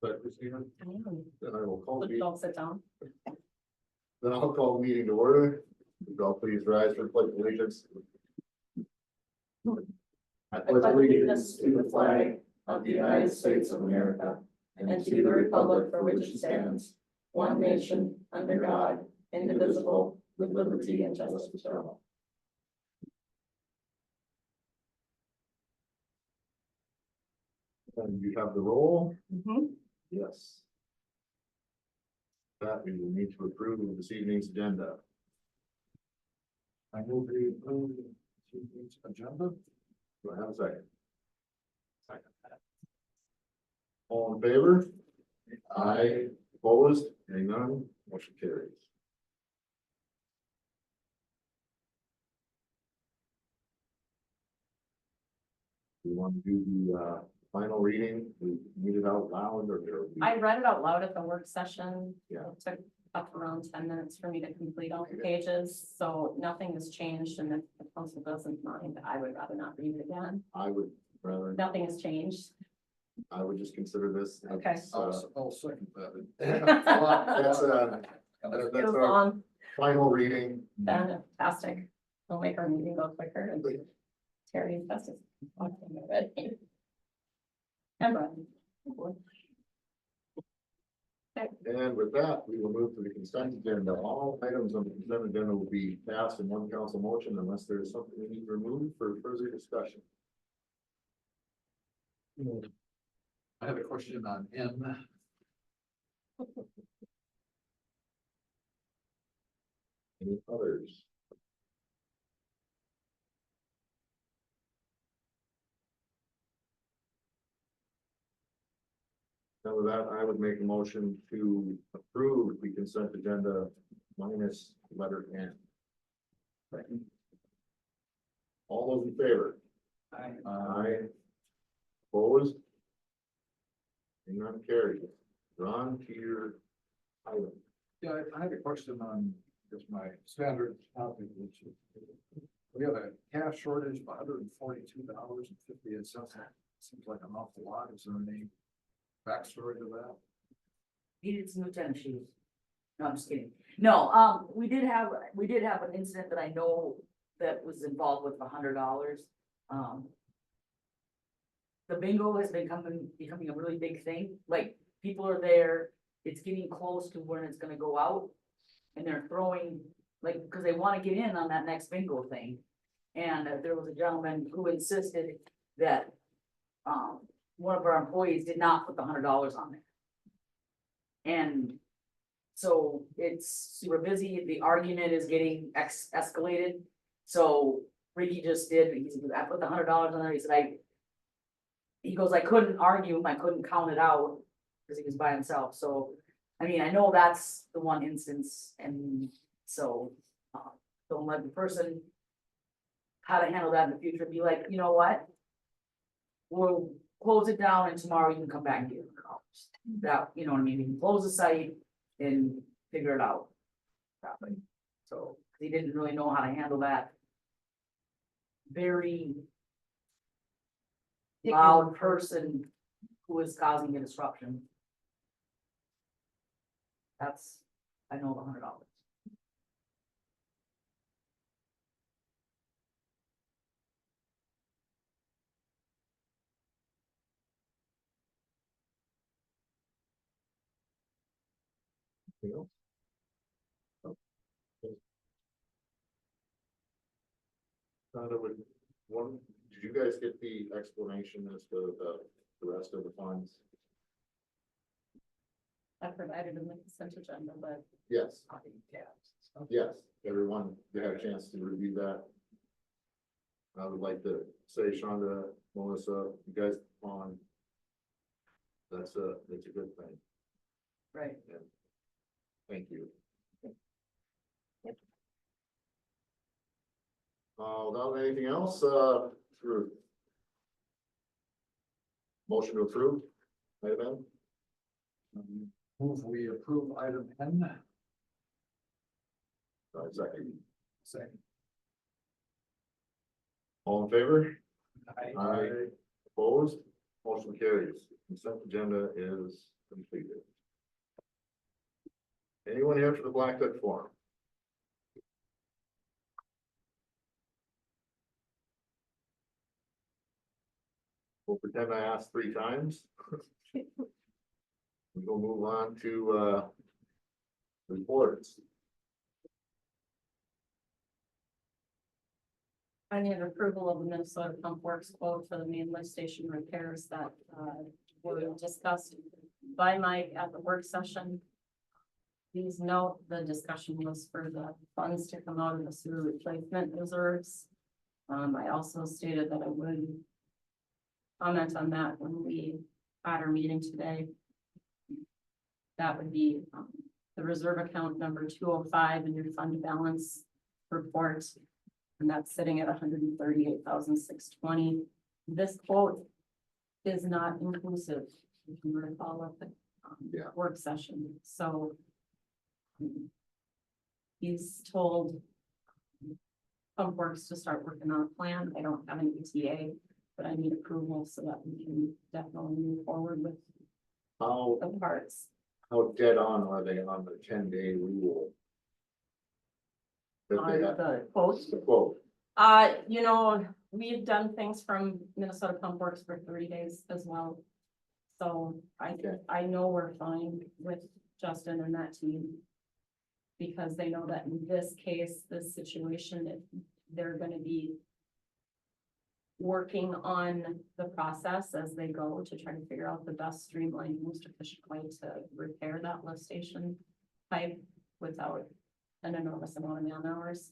But Christina, then I will call But the, don't sit down. then I'll call the meeting to order. Would you all please rise for the pledge of allegiance. I pledge allegiance to the flag of the United States of America and to the republic for which it stands, one nation, under God, indivisible, with liberty and justice for all. And you have the roll? Yes. That we will need to approve of this evening's agenda. I will be approving this evening's agenda. Do I have a second? Second. All in favor? Aye. Opposed? Hearing none, motion carries. We want to do the final reading, we read it out loud or? I read it out loud at the work session. Yeah. It took up around 10 minutes for me to complete all the pages, so nothing has changed, and if the council doesn't mind, I would rather not read it again. I would rather, Nothing has changed. I would just consider this. Okay. as, I'll second that. That's It that's was our long, final reading. fantastic. We'll make our meeting go quicker, and Terry is best. And Brian. And with that, we will move to the consent agenda. All items on the consent agenda will be passed in one council motion unless there is something we need to remove for further discussion. I have a question on N. Any others? Now with that, I would make a motion to approve the consent agenda minus letter N. All those in favor? Aye. Opposed? And none carried. Ron, to your item. Yeah, I have a question on just my standard topic, which is we have a cash shortage of $142.58. Seems like an awful lot. Is there any backstory to that? Needed some new tennis shoes. No, I'm just kidding. No, we did have an incident that I know that was involved with $100. The bingo has been becoming a really big thing. Like, people are there, it's getting close to when it's gonna go out. And they're throwing, like, because they wanna get in on that next bingo thing. And there was a gentleman who insisted that, one of our employees did not put the $100 on there. And so it's super busy, the argument is getting escalated. So Ricky just did, he said, I put the $100 on there, he said, he goes, I couldn't argue him, I couldn't count it out, because he was by himself, so, I mean, I know that's the one instance, and so, don't let the person how to handle that in the future, be like, you know what? We'll close it down and tomorrow you can come back and get it. That, you know what I mean, you can close the site and figure it out. Properly. So, he didn't really know how to handle that. Very loud person who is causing a disruption. That's, I know, $100. Anything else? Did you guys get the explanation as to the rest of the funds? I provided in the consent agenda, but Yes. Yes, everyone, they had a chance to review that. I would like to say, Shonda, Melissa, you guys on. That's a good thing. Right. Thank you. Yep. Without anything else, through. Motion to approve, item N. Move we approve item N. Second. Second. All in favor? Aye. Aye. Opposed? Motion carries. Consent agenda is Anyone here for the Blackduck Forum? We'll pretend I asked 3 times. We'll move on to, reports. I need approval of the Minnesota Pump Works quote for the main lift station repairs that were discussed by Mike at the work session. Please note, the discussion was for the funds to come out of the sewer replacement reserves. I also stated that I would comment on that when we had our meeting today. That would be the reserve account number 205 in your fund balance report. And that's sitting at 138,620. This quote is not inclusive, if you recall, of the work session. So he's told Pump Works to start working on a plan. I don't have an ETA, but I need approval so that we can definitely move forward with How, the parts. how dead on are they on the 10-day rule? That On they have, the quotes. the quote, You know, we've done things from Minnesota Pump Works for 30 days as well. So Okay. I know we're fine with Justin and that team. Because they know that in this case, this situation, they're gonna be working on the process as they go to try to figure out the best streamlined, most efficient way to repair that lift station pipe without an enormous amount of man hours.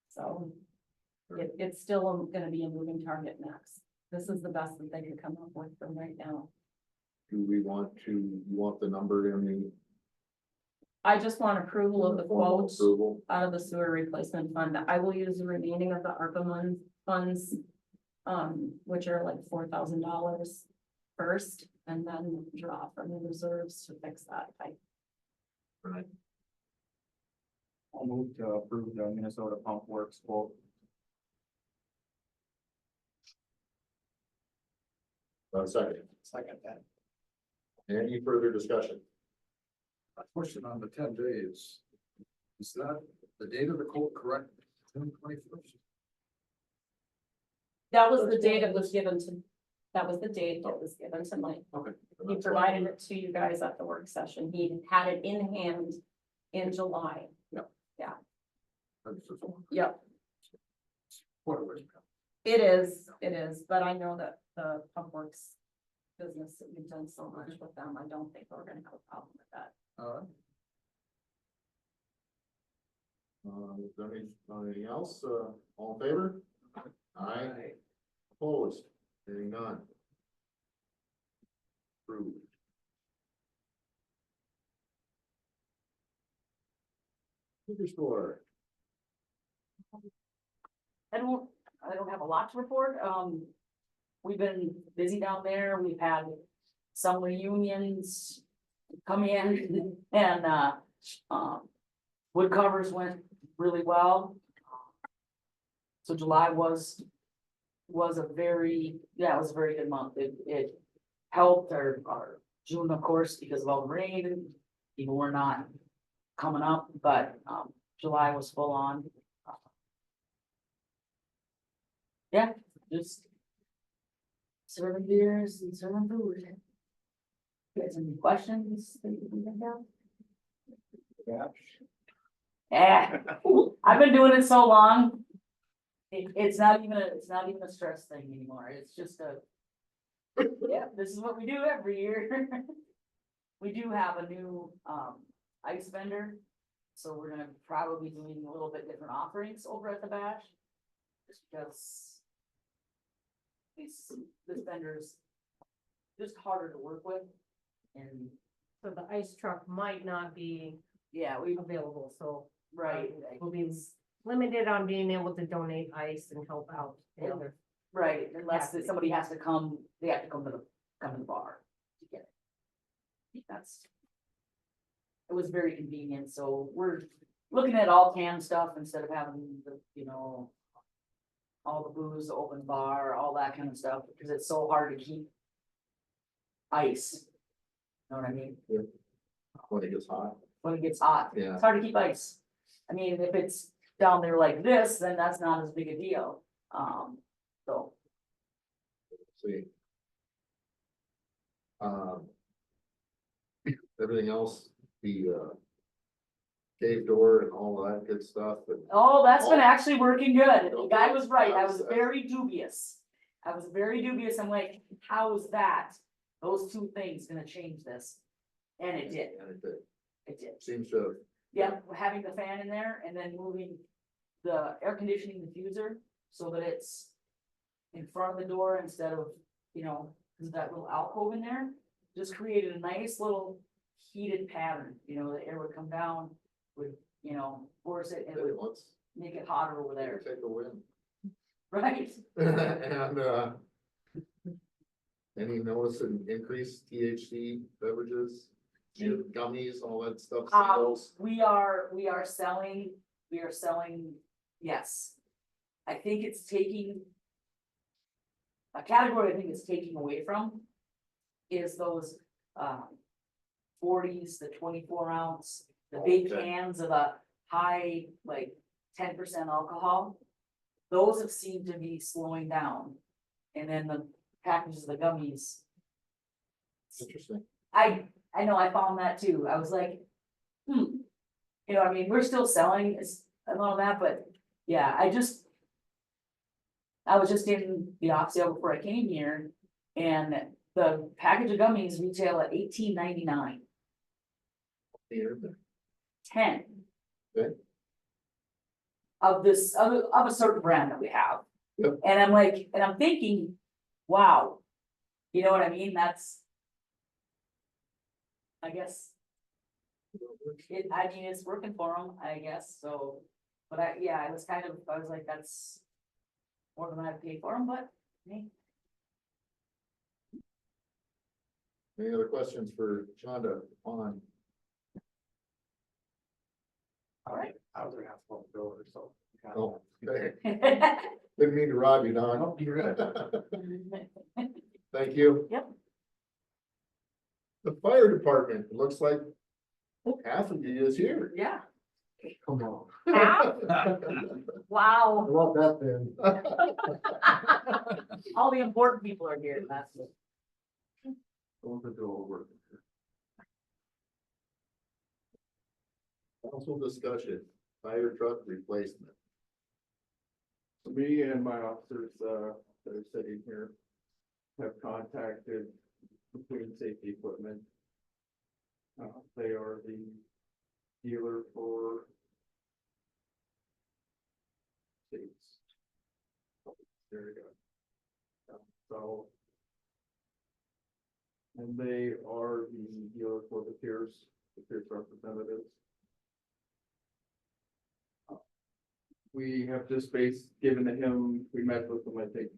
So it's still gonna be a moving target next. This is the best that they could come up with from right now. do we want to, you want the number in the I just want approval of the formal quote approval? out of the sewer replacement fund. I will use the remaining of the ARPA funds, which are like $4,000 first, and then draw from the reserves to fix that pipe. Right. I'll move to approve the Minnesota Pump Works quote. Second. Second that. Any further discussion? A question on the 10 days. Is that the date of the quote correct? June 21st? That was the date it was given to, that was the date that was given to Mike. Okay. He provided it to you guys at the work session. He had it in hand in July. That's just one. Yep, Quite a ways back. it is, but I know that the Pump Works business, that we've done so much with them, I don't think we're gonna have a problem with that. Is there anything else? All in favor? Aye. Opposed? Hearing none. Approved. Liquor store. I don't have a lot to report. We've been busy down there. We've had some reunions come in and, wood covers went really well. So July was a very, it was a very good month. It helped our June, of course, because of all the rain. People were not coming up, but, July was full on. Yeah, just serving beers and serving food. You guys have any questions that you can think of? Yeah, I've been doing it so long. It's not even a stress thing anymore. It's just yeah, this is what we do every year. We do have a new, ice vendor. So we're gonna probably be doing a little bit different offerings over at the bash. Just because this vendor's just harder to work with. And So the ice truck might not be yeah, we, available, so. right, We'll be limited on being able to donate ice and help out. in Yeah. other- right, unless somebody has to come, they have to come to the bar to get it. It was very convenient, so we're looking at all can stuff instead of having the, all the booze, the open bar, all that kind of stuff, because it's so hard to keep ice. Know what I mean? When it gets hot. when it gets hot. Yeah. It's hard to keep ice. I mean, if it's down there like this, then that's not as big a deal. So, See. Um. Everything else, the cave door and all that good stuff, and oh, that's been actually working good. The guy was right. I was very dubious. I'm like, how is that? Those two things gonna change this? And it did. It did. seems to, Yeah, having the fan in there and then moving the air conditioning diffuser so that it's in front of the door instead of, there's that little alcove in there, just created a nice little heated pattern, the air would come down, would, force it and it would let's make it hotter over there, take a win. right? And any notice in increased THC beverages, gummies, all that stuff, sales? We are selling, yes. I think it's taking. A category I think it's taking away from is those, 40s, the 24 ounce, the big Okay. cans of the high, like 10% alcohol. Those have seemed to be slowing down. And then the packages of the gummies, Interesting. I know, I found that too. I was like, I mean, we're still selling and all that, but yeah, I was just in the off sale before I came here and the package of gummies retail at $18.99, Here, 10. Okay. Of a certain brand that we have. Yep. And I'm thinking, wow, you know what I mean? That's. I guess. It's working for them, I guess, so, but I was like, that's. More than I'd pay for them, but, hey, Any other questions for Shonda on? all I was gonna ask about the builder, so. Oh, okay. right. Didn't mean to rob you, Don. Nope, you're good. Thank you. Yep. The fire department, it looks like half of you is here. Yeah. Come on. Wow. I love that then. All the important people are here, that's it. Going to do all work. Council discussion, fire truck replacement. Me and my officers, that are sitting here have contacted Clean Safety Equipment. They are the dealer for states. There you go. So. And they are the dealer for the Pierce representatives. We have just given to him, we met with him, I think,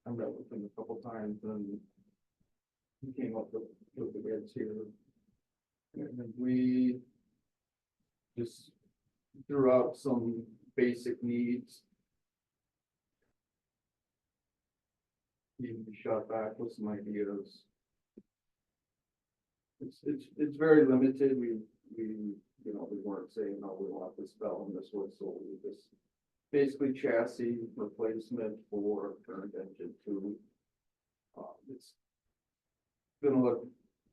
I met with him a couple times and he came up with the bids here. And then we just threw out some basic needs. He shot back with some ideas. It's very limited. We weren't saying, no, we want this bell and this one, so we just basically chassis replacement for current engine 2. It's gonna look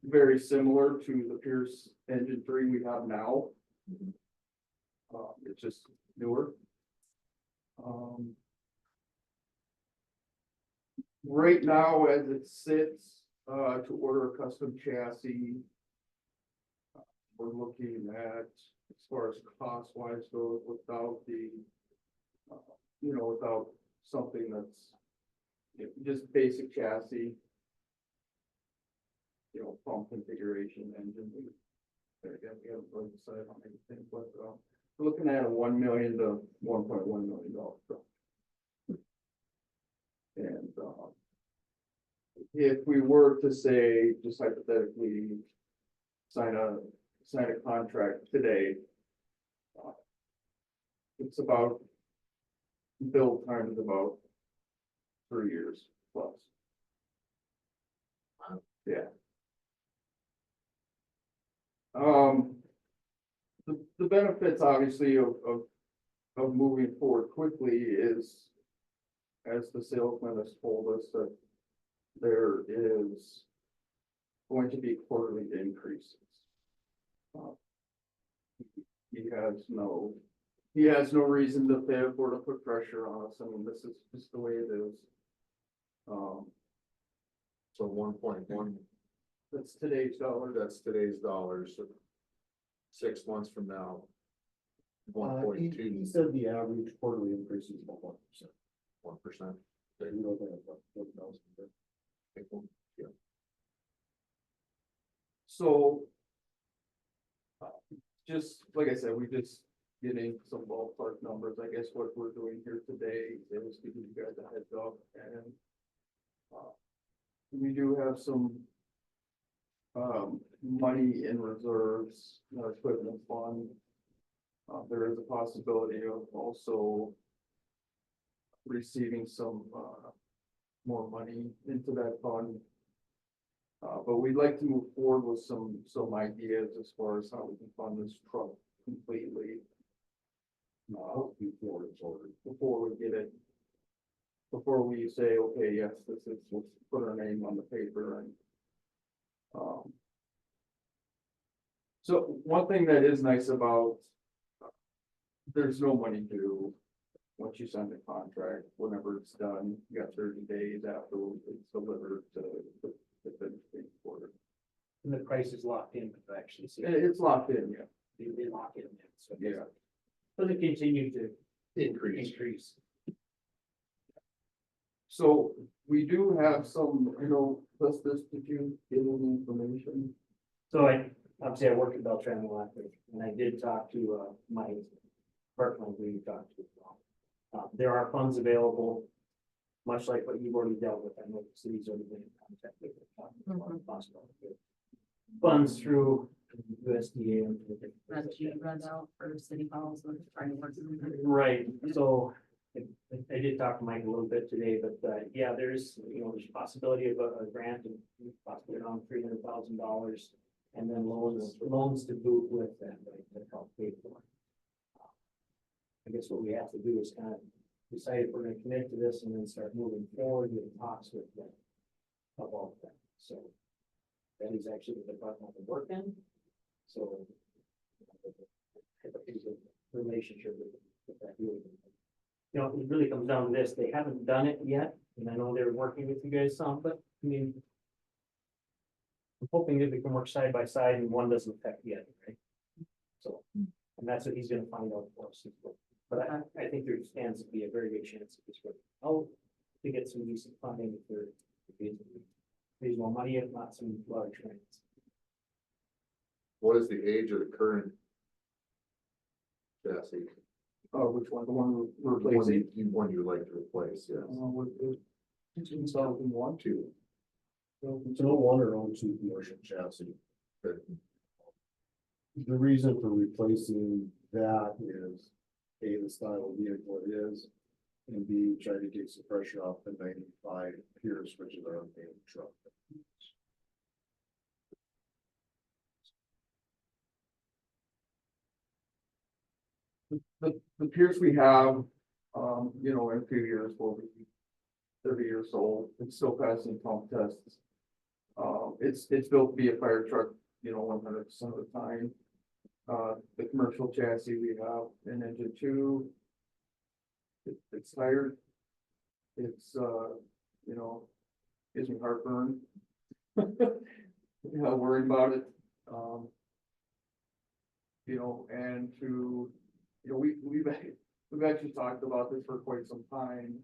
very similar to the Pierce engine 3 we have now. It's just newer. Right now, as it sits, to order a custom chassis, we're looking at, as far as cost wise goes, without the, without something that's just basic chassis, pump configuration, engine. Again, we haven't really decided on anything, but we're looking at a $1 million to $1.1 million truck. And if we were to say, just hypothetically, sign a contract today, it's about, build time is about 3 years plus. Yeah. the benefits obviously of moving forward quickly is, as the salesman has told us, that there is going to be quarterly increases. Uh, He has no reason to pay or to put pressure on us. I mean, this is just the way it is. So 1.1, That's today's dollar. that's today's dollars. So 6 months from now. 1.2, He said the average quarterly increase is about 1%. 1%. We don't think it's about 4,000. Yeah. So. Just like I said, we just getting some ballpark numbers. I guess what we're doing here today is giving you guys a heads up, and we do have some money in reserves, equipment fund. There is a possibility of also receiving some more money into that fund. But we'd like to move forward with some ideas as far as how we can fund this truck completely. Before it's ordered. Before we get it. Before we say, okay, yes, let's put our name on the paper and. So one thing that is nice about. There's no money due. Once you sign the contract, whenever it's done, you got 30 days after it's delivered to finish being ordered. And the price is locked in, but actually, so It's locked in, yeah. they lock it in. So Yeah. does it continue to Increase. increase? So we do have some, Justice, did you get any information? So obviously I worked at Beltran Electric, and I did talk to, my Berkman, who you talked to as well. There are funds available, much like what you've already dealt with. I know the city's already been in contact with, talking about possible funds through USDA. and different That things you like that. read out for city halls, we're trying to work. Right, so I did talk to Mike a little bit today, but yeah, there's a possibility of a grant and possibly around $300,000. And then loans to boot with that, right, to help pay for it. I guess what we have to do is kind of decide if we're gonna commit to this and then start moving forward with talks with them about that, so. That is actually the department I work in, so. It's a relationship with that group. It really comes down to this, they haven't done it yet, and I know they're working with you guys some, but I mean. I'm hoping that we can work side by side and one doesn't affect the other, right? So, and that's what he's gonna find out for us. But I think there stands to be a very good chance of this work. To get some decent funding if there's more money, if not some large grants. What is the age of the current chassis? Which one, the one we're One replacing? one you would like to replace, yes. With the 2001. Two. It's an 01 or 02 commercial chassis. Good. The reason for replacing that is A, the style of vehicle it is, and B, try to get some pressure off the 95 Pierce, which is our main truck. The Pierce we have, in a few years will be 30 years old. It's still passing pump tests. It's built to be a fire truck, 100% of the time. The commercial chassis we have in engine two. It's tired. It's, gives me heartburn. Worried about it. And we've actually talked about this for quite some time.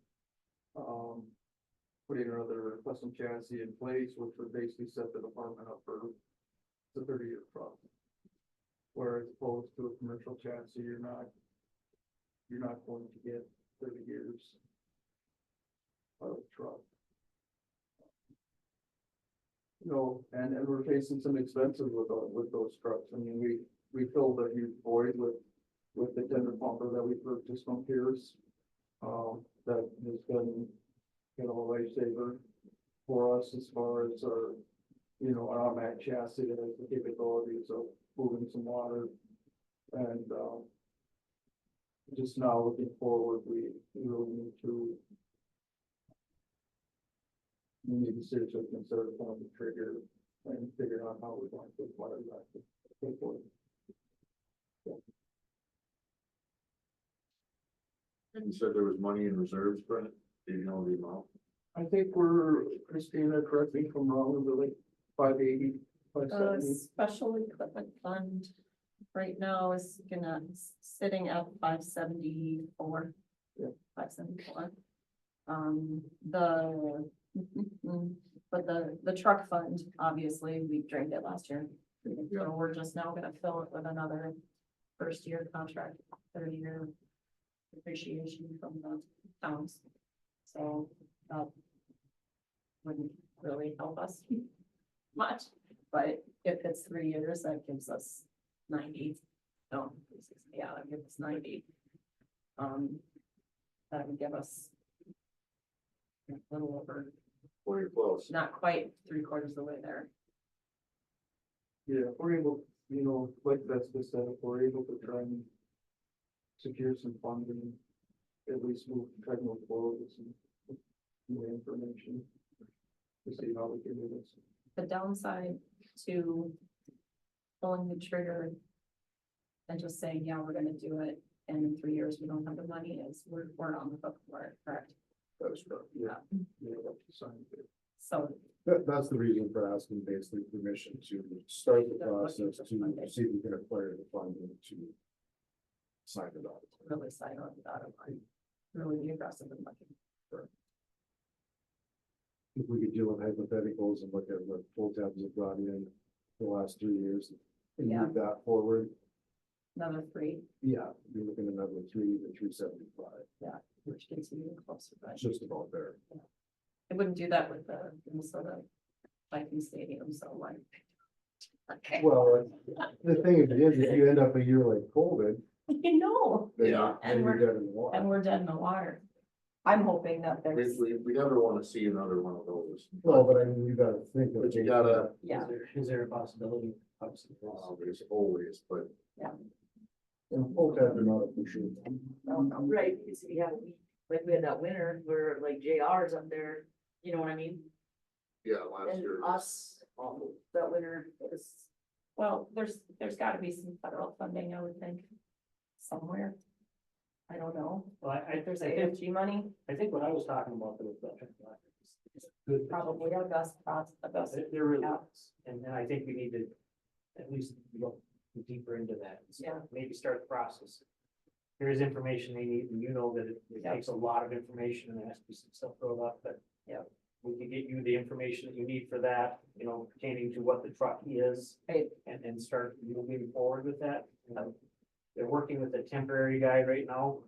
Putting another custom chassis in place, which would basically set the department up for the 30-year truck. Whereas opposed to a commercial chassis, you're not going to get 30 years out of the truck. And we're facing some expenses with those trucks. I mean, we filled a huge void with the tender pumper that we purchased from Pierce. That has been, a lifesaver for us as far as our, an automatic chassis that has the capabilities of moving some water, And, just now looking forward, we really need to. We need to seriously consider pulling the trigger and figure out how we're going to apply that. And you said there was money in reserves, Brent, do you know the amount? I think we're, Christina, correct me if I'm wrong, we're like 580, 570. Special equipment fund right now is sitting at 574. Yeah. 574. But the truck fund, obviously, we drained it last year. Yeah. So we're just now gonna fill it with another first year contract, 30-year depreciation from the towns. So that wouldn't really help us much, but if it's 3 years, that gives us 90. No, yeah, that gives us 90. That would give us a little over, Very close. not quite 3/4 of the way there. Yeah, if we're able, you know, like that's the said, if we're able to try and secure some funding, at least try to move forward with some new information to see how we can do this. The downside to pulling the trigger and just saying, yeah, we're gonna do it, and in 3 years, we don't have the money, is we're on the hook for it, correct? That's correct. Yeah, that's the sign of it. So That's the reason for asking basically permission to start the process to see if we can acquire the funding to sign it off. really sign on without it, like, really be aggressive and looking. If we could deal with hypotheticals and look at what full tabs have brought in the last 3 years and Yeah. move that forward, Another 3, yeah, you're looking at another 3 to 375. which gets you closer, but It's just about there. I wouldn't do that with the Minnesota Viking Stadium, so like. Okay. Well, the thing is, if you end up a year like COVID, You know, then Yeah. then you're dead in the water. and we're dead in the water. I'm hoping that We, there's, we never wanna see another one of those. Well, but I mean, you gotta think. of But you it. gotta, yeah, Is there a possibility? Obviously, there's always, but And full tabs are not a sure. Right, because we had, like, we had that winter where like JR's up there, you know what I mean? yeah, last And year. us, that winter was, well, there's gotta be some federal funding, I would think, somewhere. I don't know, Well, if there's think, AFG money, I think what I was talking about with that is good. probably our best, There really is, and I think we need to at least look deeper into that. and Yeah. Maybe start the process. There is information they need, and you know that it Yeah. takes a lot of information and there has to be some stuff filled up, but. Yeah. We can get you the information that you need for that, you know, pertaining to what the truck is. Right. And start moving forward with that. They're working with a temporary guy right now.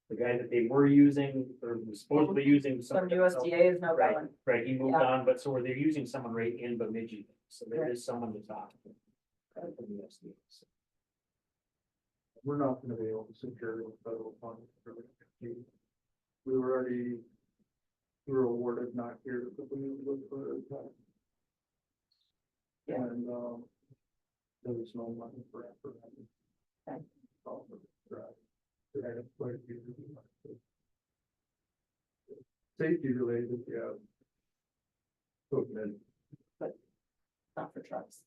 The guy that they were using, or was supposedly using. some USDA is no Right, going. right, he moved Yeah. on, but so they're using someone right in Bemidji, so there is someone to talk to. From the USDA, so. We're not gonna be able to secure the federal funding for the. We were already. We were awarded not here, but we need to look for it. Yeah. And, there was no money for it. Okay. Safety related, yeah. Equipment, Not for trucks.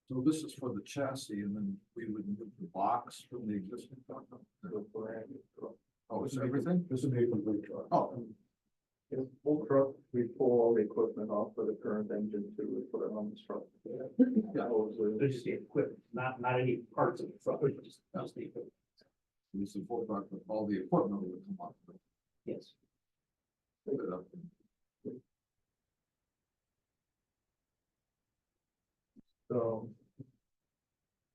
So this is for the chassis and then we would move the box from the existing truck. Oh, is everything? This would be a complete truck. Oh, in full truck, we pull all the equipment off of the current engine too, we put it on this truck. They're just the equipment, not any parts of the truck, just the equipment, this is full truck, but all the equipment would come off. yes. Pick it up. So.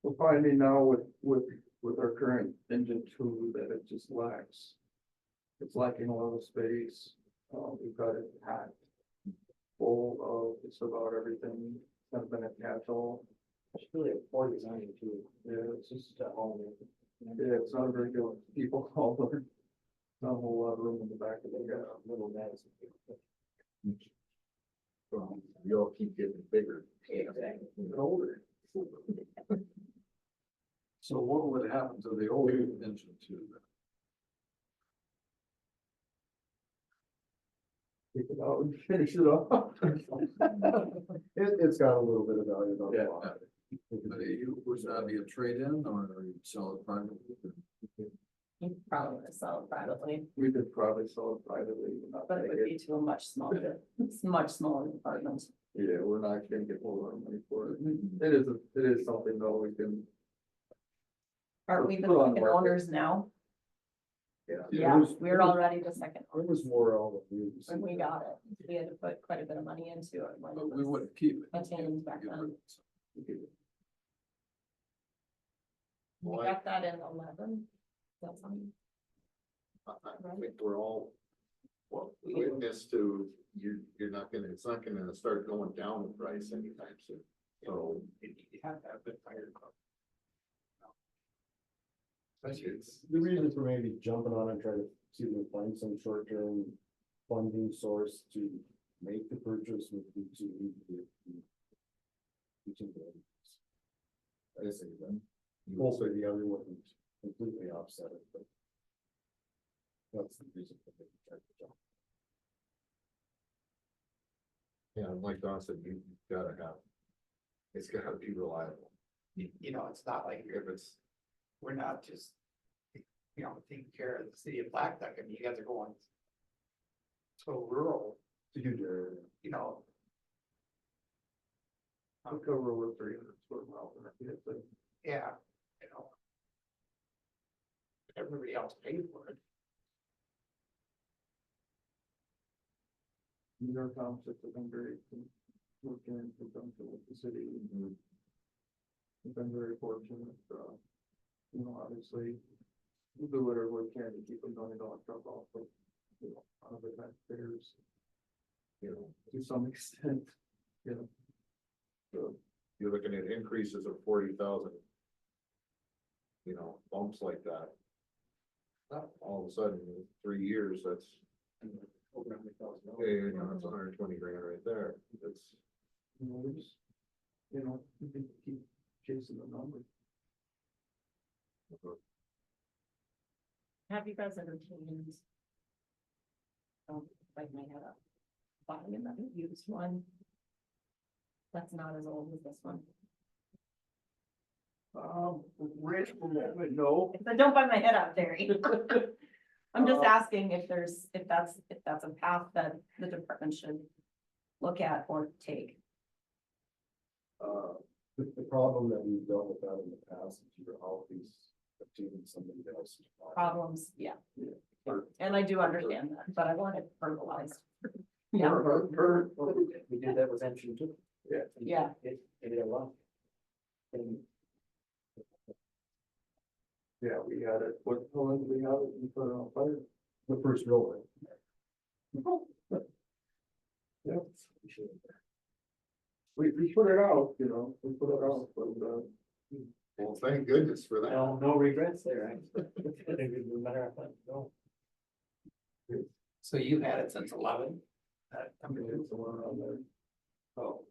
We're finding now with our current engine two that it just lacks. It's lacking a lot of space, we've got it packed. Full of just about everything, has been a catch-all. It's really a poor design too. Yeah, It's just a home. yeah, it's not very good, people all over. Not a whole lot of room in the back of the, Little beds. you all keep getting bigger. Exactly. And older. So what would happen to the old engine two then? Take it out and finish it off. It's got a little bit of value on the Yeah. lot. But would that be a trade-in or you sell it privately? You probably want to sell it privately, We could probably sell it privately. not but it would take be to a much smaller, it's much smaller department. Yeah, we're not gonna get more of our money for it. Mm-hmm. It is something though we can, Aren't we the Put on second market. owners now? yeah. Yeah, It was- we're already the second It was owners, more all the news. and we got it. We had to put quite a bit of money into it. when But it we was wouldn't keep it. Attendance back then. We Well, got that in 11. That's on. I think we're all, well, witness to, you're not gonna, it's not gonna start going down in price anytime soon. So. You have to have a fire truck. It's, The reason for maybe jumping on and trying to see if we can find some short-term funding source to make the purchase would be to. I say that, hopefully the other one would completely offset it, but. That's the reason for the trying to jump. yeah, like Don said, you gotta have, it's gotta be reliable. You know, it's not like If it's, we're not just, you know, taking care of the city of Blackduck. I mean, you guys are going so rural, It's a huge area. you know. I'll cover over 300 square miles. Yeah, you know. Everybody else paid for it. New York Townships have been very, working in conjunction with the city. We've been very fortunate, you know, obviously, we do whatever we can to keep a $1 million truck off of, you know, out of the taxpayers, you know, to some extent, you know. So, you're looking at increases of 40,000. You know, bumps like that. All of a sudden, in 3 years, that's, over $100,000. you know, that's 120 grand right there. That's, You know, we just, you know, we can keep chasing the number. Have you guys entertained? Like my head up, buying another used one. That's not as old as this one. Rich, no. So don't buy my head up, Terry. I'm just asking if that's a path that the department should look at or take. The problem that we've dealt with that in the past is you're always obtaining somebody else's. Problems, yeah. Yeah. And I do understand that, but I want it verbalized. Yeah, We did that with engine too. Yeah. It did a lot. And Yeah, we had it, what, how long did we have it, we put it on fire? The first real one. Yeah. We put it out, you know, we put it out, but, well, thank goodness for that. no regrets there. I think we better have that go. So you've had it since 11? I mean, it's the one around there. Oh,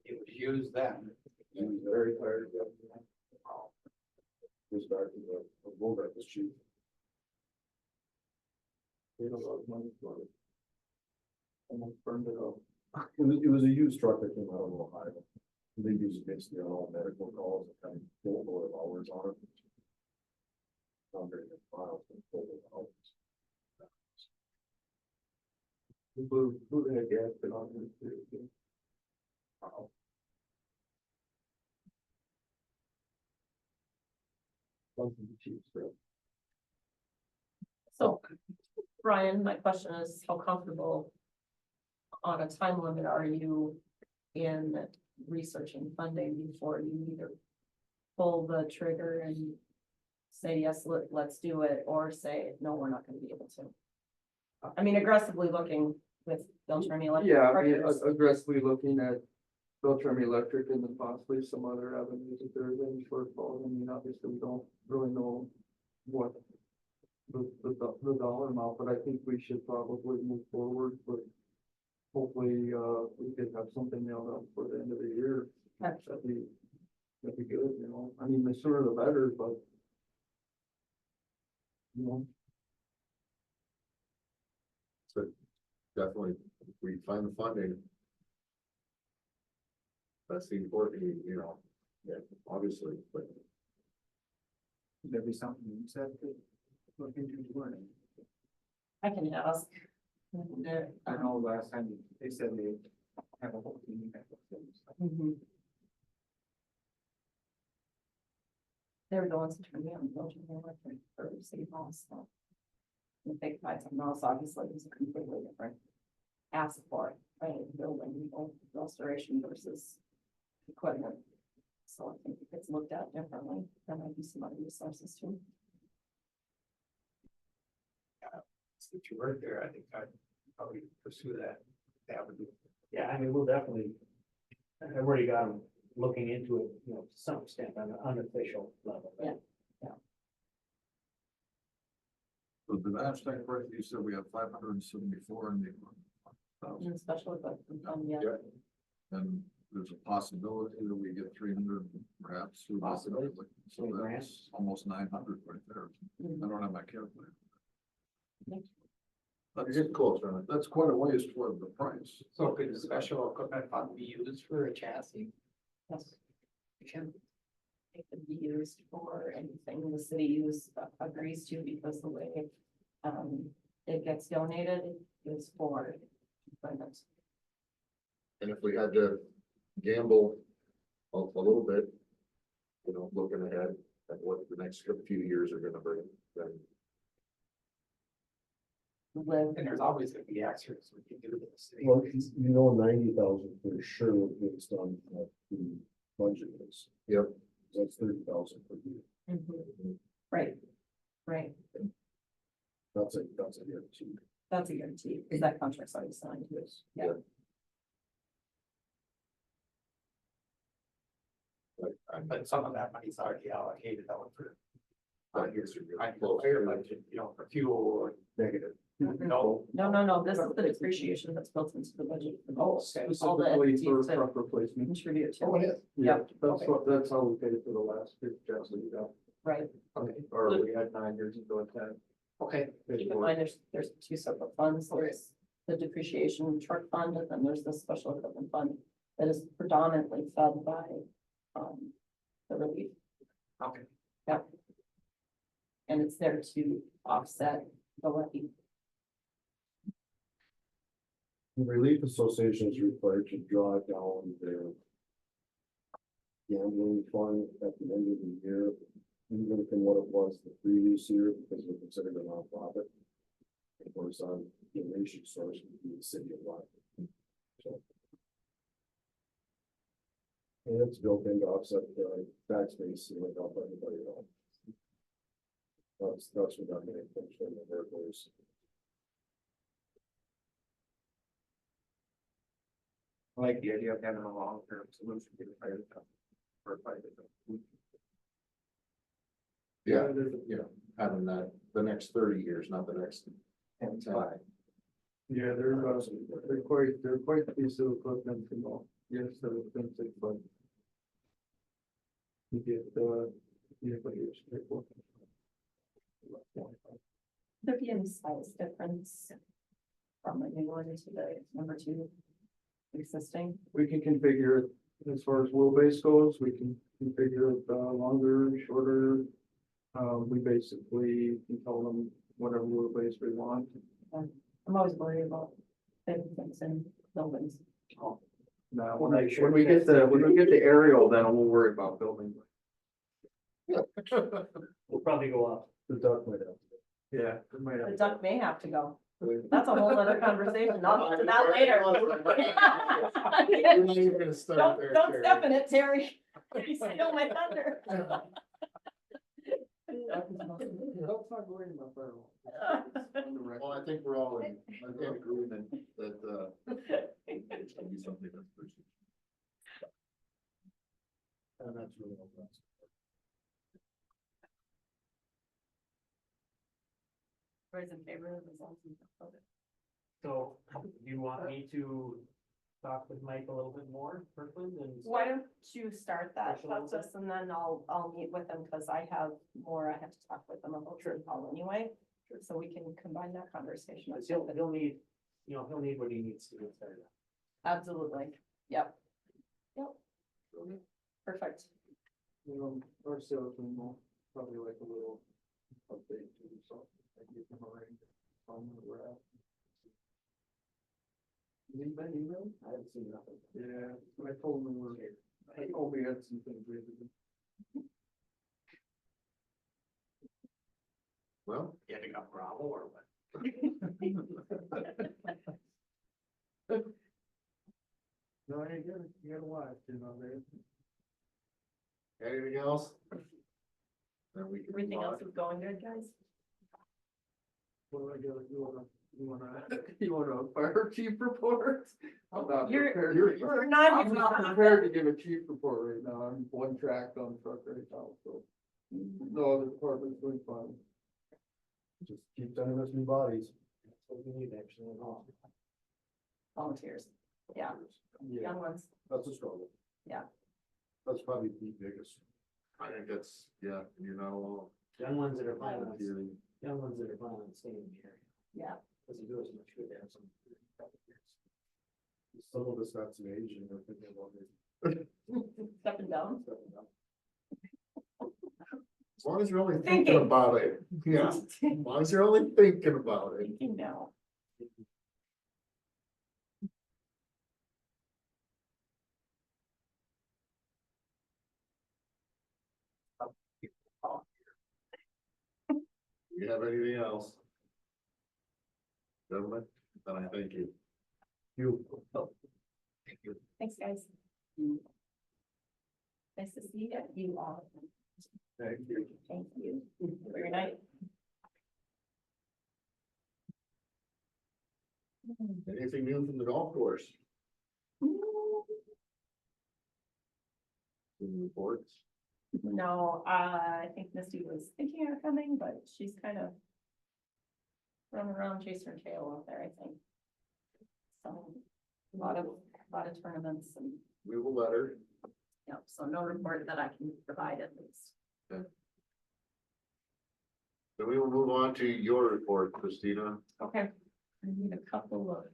it was used then. He was very tired of it. Goes back to the bullback was cheap. Paid a lot of money for it. Almost burned it up. It was a used truck that came out of Ohio. They use it basically on all medical calls and kind of full load of hours on it. Not very good miles, but full load of hours. We blew the heck gasket on it too. Wow. Wasn't the cheap stuff. so, Brian, my question is, how comfortable on a time limit are you in researching funding before you either pull the trigger and say, yes, let's do it, or say, no, we're not gonna be able to? I mean, aggressively looking with Beltrami Electric. Yeah, I mean, Partners. aggressively looking at Beltrami Electric and then possibly some other avenues if there's any shortfalls. I mean, obviously, we don't really know what the dollar amount, but I think we should probably move forward with hopefully hopefully, we could have something nailed up for the end of the year. Okay. That'd be good, you know, I mean, the sooner the better, but. You know, So definitely, if we find the funding. That's the important, you know, yeah, obviously, but There'd be something you said to look into learning. I can ask. I know last time they said they have a whole team. Mhm. They were the ones who turned me on Belgian electric for city hall stuff. If they provide something else, obviously, it's a completely different ask for it, right, building, restoration versus equipment. So I think if it's looked at differently, there might be some other resources too. Since you work there, I think I'd probably pursue that avenue. Yeah, I mean, we'll definitely, I've already got them looking into it, you know, to some extent on an unofficial level. Yeah. So the last time, right, you said we have 574 in the. And especially, but, yeah, yeah, And there's a possibility that we get 300 perhaps. through this. Possibly. So that's almost 900 right there. Mhm. I don't have my calculator. Yeah. you're getting close, right? That's quite a ways toward the price. So could the special equipment fund be used for a chassis? yes. It can. It could be used for anything the city agrees to, because the way, it gets donated is for employment. And if we had to gamble a little bit, you know, looking ahead at what the next few years are gonna bring, then Live, And there's always gonna be extras we can do to the city. Well, you know, 90,000 for sure based on what the budget is. Yep. That's 30,000 per year. right, right, That's a guarantee. that's a guarantee, because that contract's already signed. Yes. Yeah. But some of that money's already allocated out for. I guess you're I getting close. fire budget, you know, for fuel, Negative. no. No, this is the depreciation that's built into the budget. Oh, okay. All the Specifically for entities that truck replacement. contribute to, Oh, it is, Yeah, Okay. that's how we paid for the last big jobs that we got. right, okay, Or we had 9 years ago at that. okay, keep in mind, there's two separate funds, there's the depreciation truck fund, and then there's the special equipment fund that is predominantly fed by, the relief. okay. Yep. And it's there to offset the levy. The Relief Association is required to draw down their gambling fund at the end of the year, even from what it was the previous year, because we're considered a nonprofit. Of course, our donation source would be the city of Blackduck. So. And it's built in to offset the tax base, you know, help anybody else. That's what that made things in there, boys. I like the idea of having a long-term solution to the fire for a fire. Yeah, you know, having that, the next 30 years, not the next 10. Yeah, they're quite a piece of equipment, you know, yes, they're expensive, but. You get, use There be any size difference from the new one to the number two existing? We can configure it as far as wheelbase goes, we can configure it longer, shorter. We basically can tell them whatever wheelbase we want. I'm always worried about big things in buildings. Now, when we get the aerial, then we'll worry about building. We'll probably go up. The duck might have. Yeah. it might have- The duck may have to go. That's a whole other conversation. I'll get to that later. We're not even gonna start there. Don't Terry. step in it, Terry. You steal my thunder. That's not going in my barrel. On the record. Well, I think we're all in agreement that, it's gonna be something that's pretty. And that's really all that's. Who's in favor of this? So Do you want me to talk with Mike a little bit more, Kirkland, and? Why don't you start that Push a little bit? process and then I'll meet with them, because I have more I have to talk with them about True Call anyway. So we can combine that conversation. Because he'll need, he'll need what he needs to get started. Absolutely, yep. Yep. Perfect. Our salesman will probably like a little update too, so I give him a ring on where we're at. Anybody email? I haven't seen nothing. Yeah, I told him we had some things we had to do. Well, You had to go gravel or what? No, I ain't got it, you gotta watch, there. anything else? Then we can move Everything on. else is going good, guys? What do I do, you wanna a fire chief report? I'm not You're- prepared. you're not I'm even- not prepared to give a chief report right now, I'm one track on the truck right now, so. No, the department's doing fine. Just keep sending us new bodies. That's what we need actually. Volunteers, yeah, Yeah, young ones, that's a struggle. Yeah. That's probably the biggest. I think that's, yeah, you're not alone. Young ones that are planning on, Volunteering. young ones that are planning on staying in the area. yeah. Doesn't do as much good as some. Some of us got some age and they're thinking about Stepping down. As long as you're only thinking Thinking. about it, yeah, as long as you're only thinking about it. You know. Do you have anything else? Gentlemen, then I thank you. Thank you. Thanks, guys. Nice to see you all. Thank you. Thank you. Very nice. Anything new from the golf course? Any reports? No, I think Misty was thinking of coming, but she's kind of running around chasing her tail out there, I think. So, a lot of tournaments and, We will let her. so no report that I can provide at least. Then we will move on to your report, Christina. Okay. I need a couple of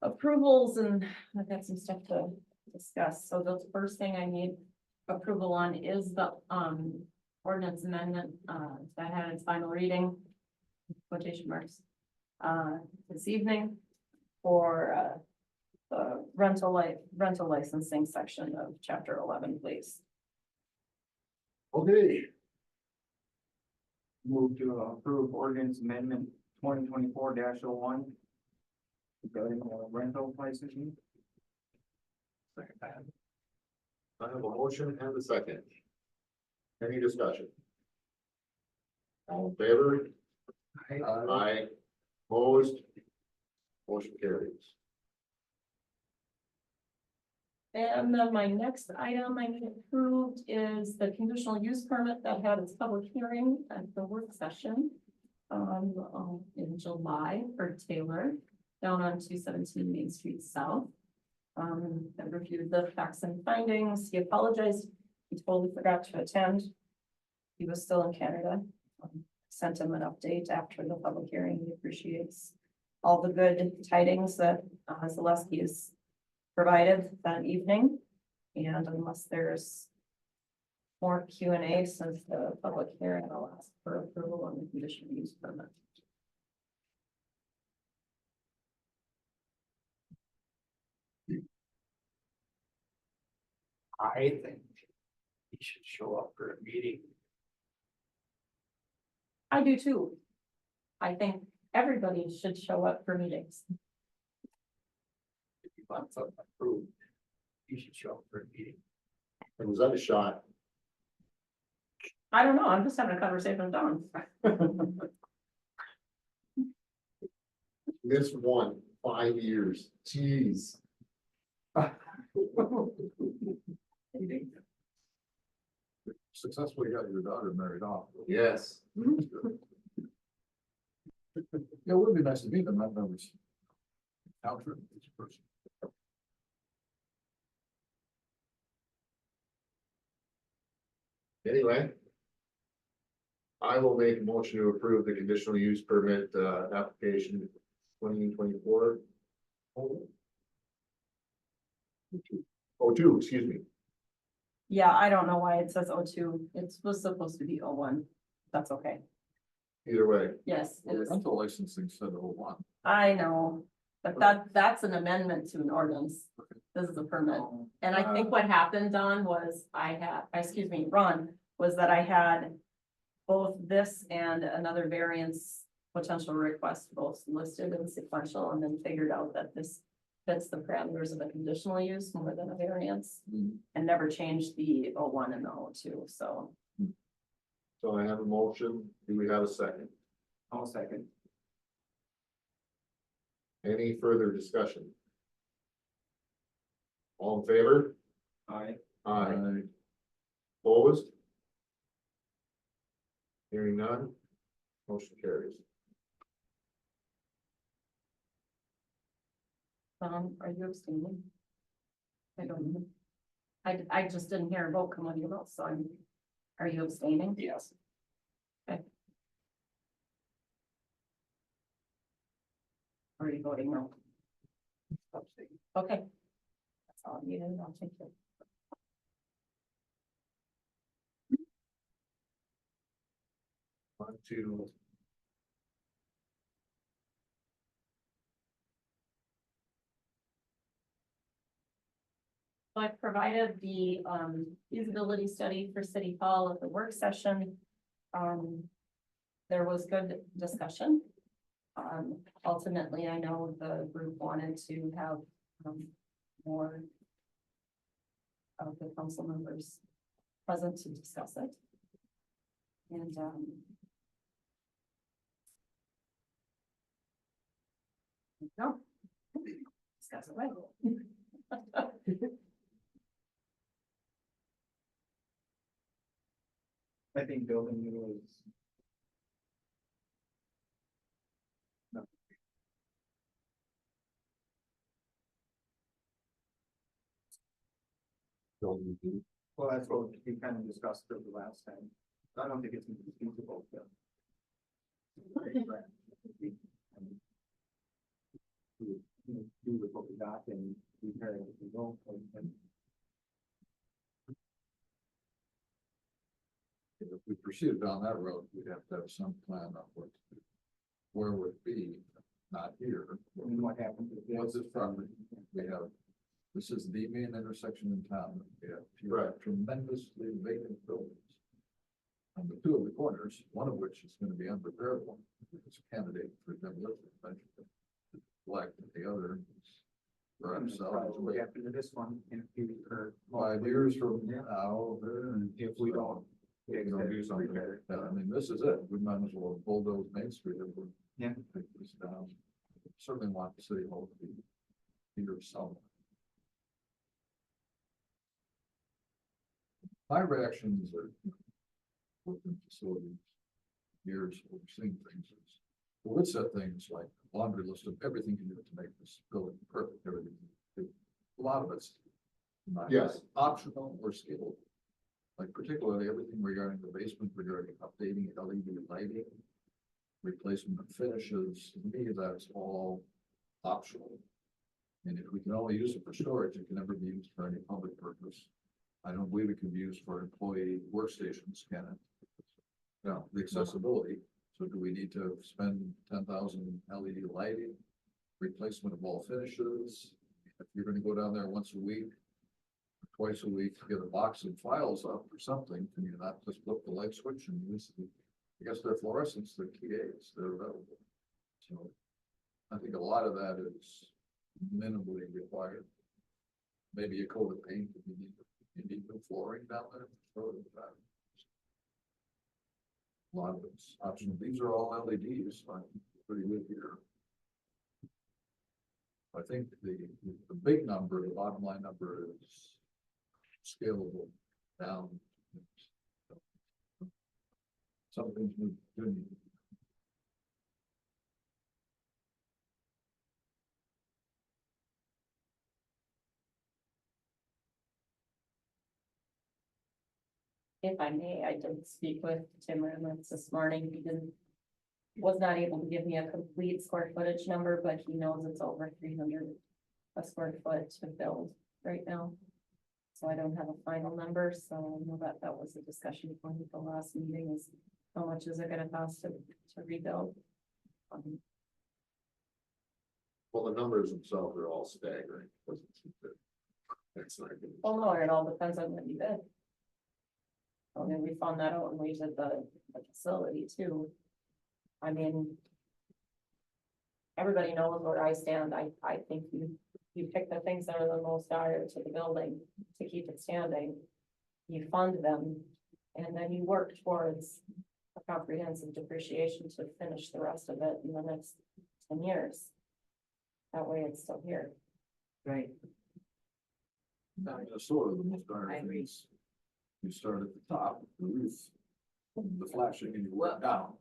approvals and I've got some stuff to discuss. So the first thing I need approval on is the ordinance amendment that had its final reading, quotation marks, this evening for the rental licensing section of chapter 11, please. Okay, Move to approve ordinance amendment 2024-01. Regarding rental licensing. Second time. I have a motion and a second. Any discussion? All in favor? Aye. Opposed? Motion carries. And then my next item I need approved is the conditional use permit that had its public hearing at the work session in July for Taylor down on 217 Main Street South. I reviewed the facts and findings. He apologized. He totally forgot to attend. He was still in Canada. Sent him an update after the public hearing. He appreciates all the good tidings that Zaleski has provided that evening. And unless there's more Q&A since the public hearing, I'll ask for approval on the conditional use permit. I think he should show up for a meeting. I do too. I think everybody should show up for meetings. If you want something approved, he should show up for a meeting. And was that a shot? I don't know, I'm just having a conversation with Dawn. This one, 5 years, jeez. Successfully got your daughter married off. Yes. Yeah, it would be nice to meet them, I've never Alfred, each person. Anyway. I will make a motion to approve the conditional use permit, application 2024. Oh, two, excuse me. Yeah, I don't know why it says O2. It was supposed to be O1. That's okay. Either way, Yes, it is. Rental licensing said one. I know, but that's an amendment to an ordinance. This is a permit. And I think what happened, Don, was Ron, was that I had both this and another variance potential request both listed in sequential, and then figured out that this fits the parameters of a conditional use more than a variance, and never changed the O1 and the O2, so. so I have a motion. Do we have a second? I'll second. Any further discussion? All in favor? Aye. Aye. Opposed? Hearing none, motion carries. Are you abstaining? I don't know. I just didn't hear a vote come on your vote, so are you abstaining? Yes. Or are you voting no? Okay. That's all I needed, I'll take it. On to. So I provided the feasibility study for City Hall at the work session. There was good discussion. Ultimately, I know the group wanted to have more of the council members present to discuss it. And no, discuss it right. I think building new is. Well, that's what we kind of discussed the last time. I don't think it's feasible. Do with what we got and repair it if we don't. If we proceeded down that road, we'd have to have some plan of where would it be, not here. And what happens if What's this property? This is the main intersection in town. We have Right. tremendously vacant buildings. On the two of the corners, one of which is going to be unrepairable, it's a candidate for demolition. Like the other. For ourselves, what happened to this one in a few or 5 years from now, if we don't. you know, do something. Yeah, I mean, this is it. We might as well bulldoze Main Street and we'll Yeah. take this down. Certainly want the city hall to be here somewhere. My reactions are working facilities, years overseeing things. We would set things like a laundry list of everything you do to make this building perfect, everything. A lot of it's not Yes. optional or skilled. Like particularly everything regarding the basement, regarding updating LED lighting, replacement of finishes, to me, that's all optional. And if we can only use it for storage, it can never be used for any public purpose. I don't believe it can be used for employee workstations, can it? No, the accessibility. So do we need to spend 10,000 LED lighting, replacement of all finishes? If you're gonna go down there once a week, twice a week to get a box of files up or something, can you not just flip the light switch and use the, I guess they're fluorescents, they're TAs, they're available. So I think a lot of that is minimally required. Maybe a coat of paint if you need new flooring down there. Throw it in that. A lot of it's optional. These are all LEDs, so I think it's pretty good here. I think the big number, the bottom line number is scalable down. Some things we do need. If I may, I did speak with Tim Ramowitz this morning. He was not able to give me a complete square footage number, but he knows it's over 300 a square foot to build right now. So I don't have a final number, so I know that that was a discussion point at the last meeting, is how much is it gonna cost to rebuild? Well, the numbers themselves are all staggering. That's not good. Well, no, it all depends on what you bid. I mean, we found that out when we did the facility too. I mean. Everybody knows where I stand. I think you pick the things that are the most dire to the building to keep it standing. You fund them, and then you work towards a comprehensive depreciation to finish the rest of it in the next 10 years. That way it's still here. Right. Now, sort of the most darn I agree. things. You start at the top, the roof, the flashing, and you work down.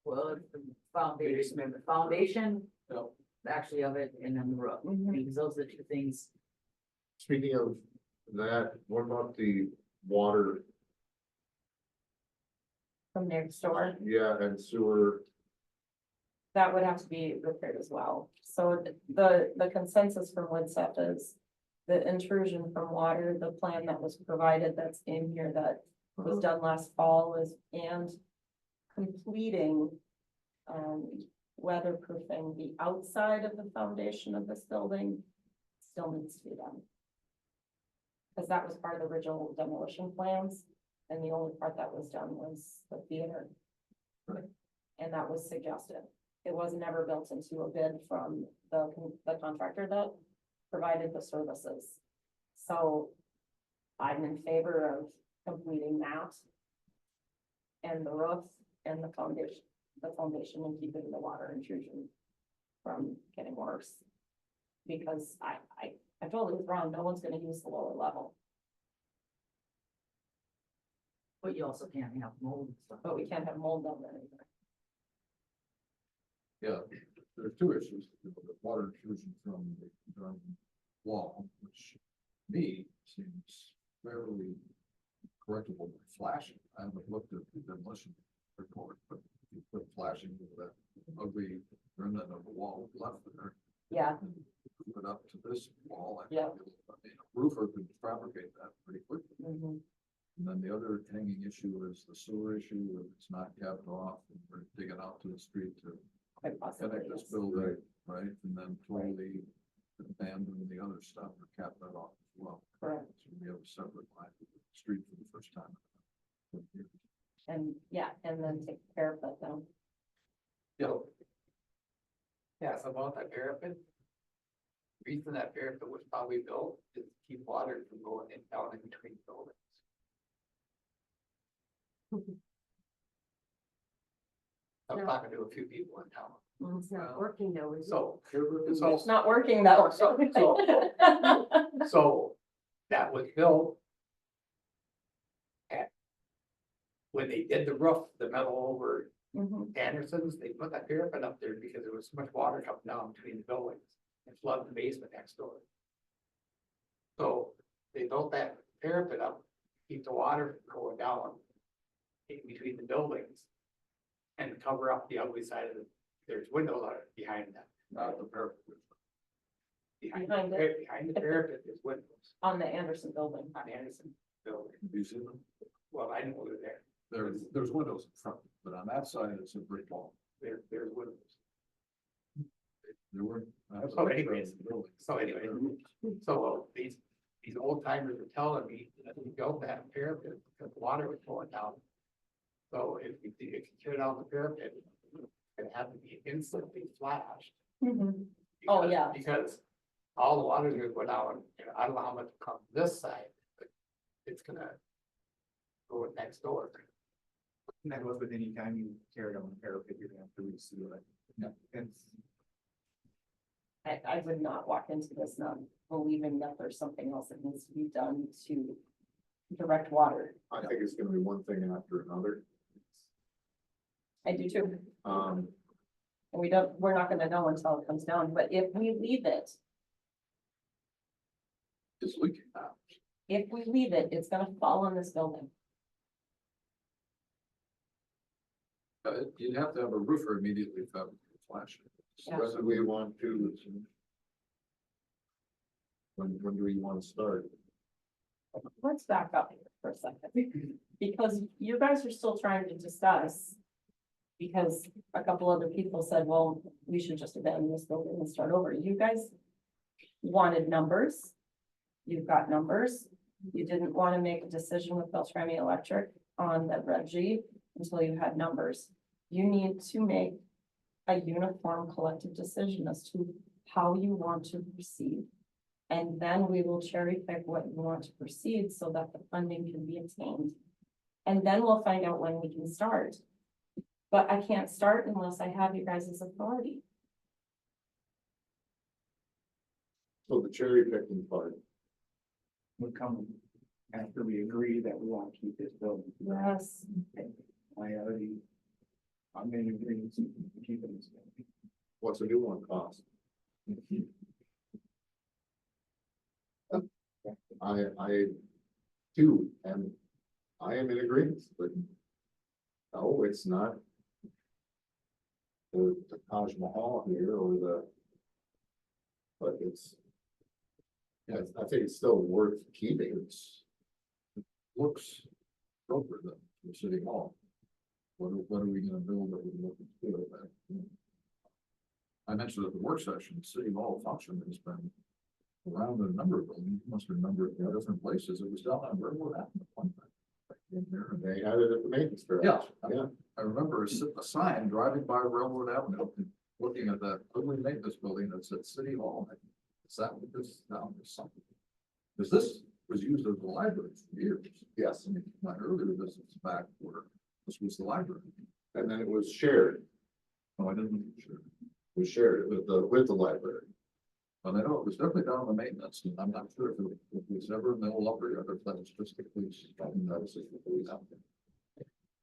Well, it's the foundation Yep. actually of it, and then the roof, because those are the two things. Speaking of that, what about the water, From next door, yeah, and sewer? that would have to be repaired as well. So the consensus from Woodset is the intrusion from water, the plan that was provided that's in here that was done last fall is, and completing weatherproofing the outside of the foundation of this building still needs to be done. Because that was part of the original demolition plans, and the only part that was done was the theater. And that was suggested. It was never built into a bid from the contractor that provided the services. So I'm in favor of completing that. And the roof and the foundation and keeping the water intrusion from getting worse. Because I totally was wrong, no one's gonna use the lower level, But you also can't have mold and stuff. but we can't have mold down there either. Yeah, there's two issues, the water intrusion from the wall, which to me seems fairly correctable by flashing. I haven't looked at the demolition report, but you put flashing with that ugly remnant of the wall left there. Yeah, And put it up to this wall. Yeah. I mean, a roofer could fabricate that pretty quickly. mhm, And then the other hanging issue is the sewer issue, if it's not capped off, and we're digging out to the street to quite possibly, connect this yes. building, right? And then totally abandon the other stuff or cap that off as well. Correct. So we have a separate line to the street for the first time. And, yeah, and then take care of that down. Yeah, Yeah, so about that parapet. Reason that parapet was probably built is to keep water from going in down in between buildings. I was talking to a few people in town, Well, it's not working though, is it? so, It's not working though. so that was built. When they did the roof, the metal over Mhm, Anderson's, they put that parapet up there because there was so much water coming down between the buildings and flooded the basement next door. So they built that parapet up, to keep the water from going down in between the buildings. And cover up the ugly side of there's windows out behind that. not the parapet. Behind Behind the parapet is windows on the Anderson building. on Anderson building. Have you seen them? Well, I didn't live there. There's windows in front, but on that side, it's a brick wall. There's windows. There were. So anyways, so these old timers were telling me that we built that parapet because water was going down. So if you tear down the parapet, it had to be instantly flashed. Mhm. Oh, because- yeah. Because all the water's gonna go down, and I don't know how much will come this side, but it's gonna go next door. And that goes with any time you tear down the parapet, you're gonna have to reseal it. Yeah. It's, I would not walk into this not believing that there's something else that needs to be done to direct water. I think it's gonna be one thing after another. I do too. Um, And we're not gonna know until it comes down, but if we leave it, It's leaking now. it's gonna fall on this building. You'd have to have a roofer immediately flash. Yeah. When do we want to? When do we want to start? Let's back up here for a second, because you guys are still trying to discuss. Because a couple other people said, well, we should just abandon this building and start over. You guys wanted numbers. You've got numbers. You didn't want to make a decision with Beltrami Electric on the Reggie until you had numbers. You need to make a uniform collective decision as to how you want to proceed. And then we will cherry pick what you want to proceed so that the funding can be obtained. And then we'll find out when we can start. But I can't start unless I have you guys' authority. So the cherry picking part, Would come after we agree that we want to keep this building. Yes. I'm in agreement to keep it. what's a new one cost? I too, and I am in agreement, but no, it's not the Taj Mahal here or but it's, yeah, I think it's still worth keeping. It looks appropriate though, for the city hall. What are we gonna build that would look good at that? I mentioned at the work session, city hall function has been around a number of buildings, must remember it in different places. It was down on Railroad Avenue at one time. In there. They had it at the maintenance garage. Yeah. I remember a sign driving by Railroad Avenue, and looking at that ugly maintenance building that said City Hall. Is that what this now is something? Because this was used as a library for years. Yes, I mean, my earlier visits back where this was the library. and then it was shared, Oh, I didn't, sure. it was shared with the library. But I know it was definitely down on the maintenance, and I'm not sure if it was ever middle upper, or if that was just the police. I think that was just the police out there.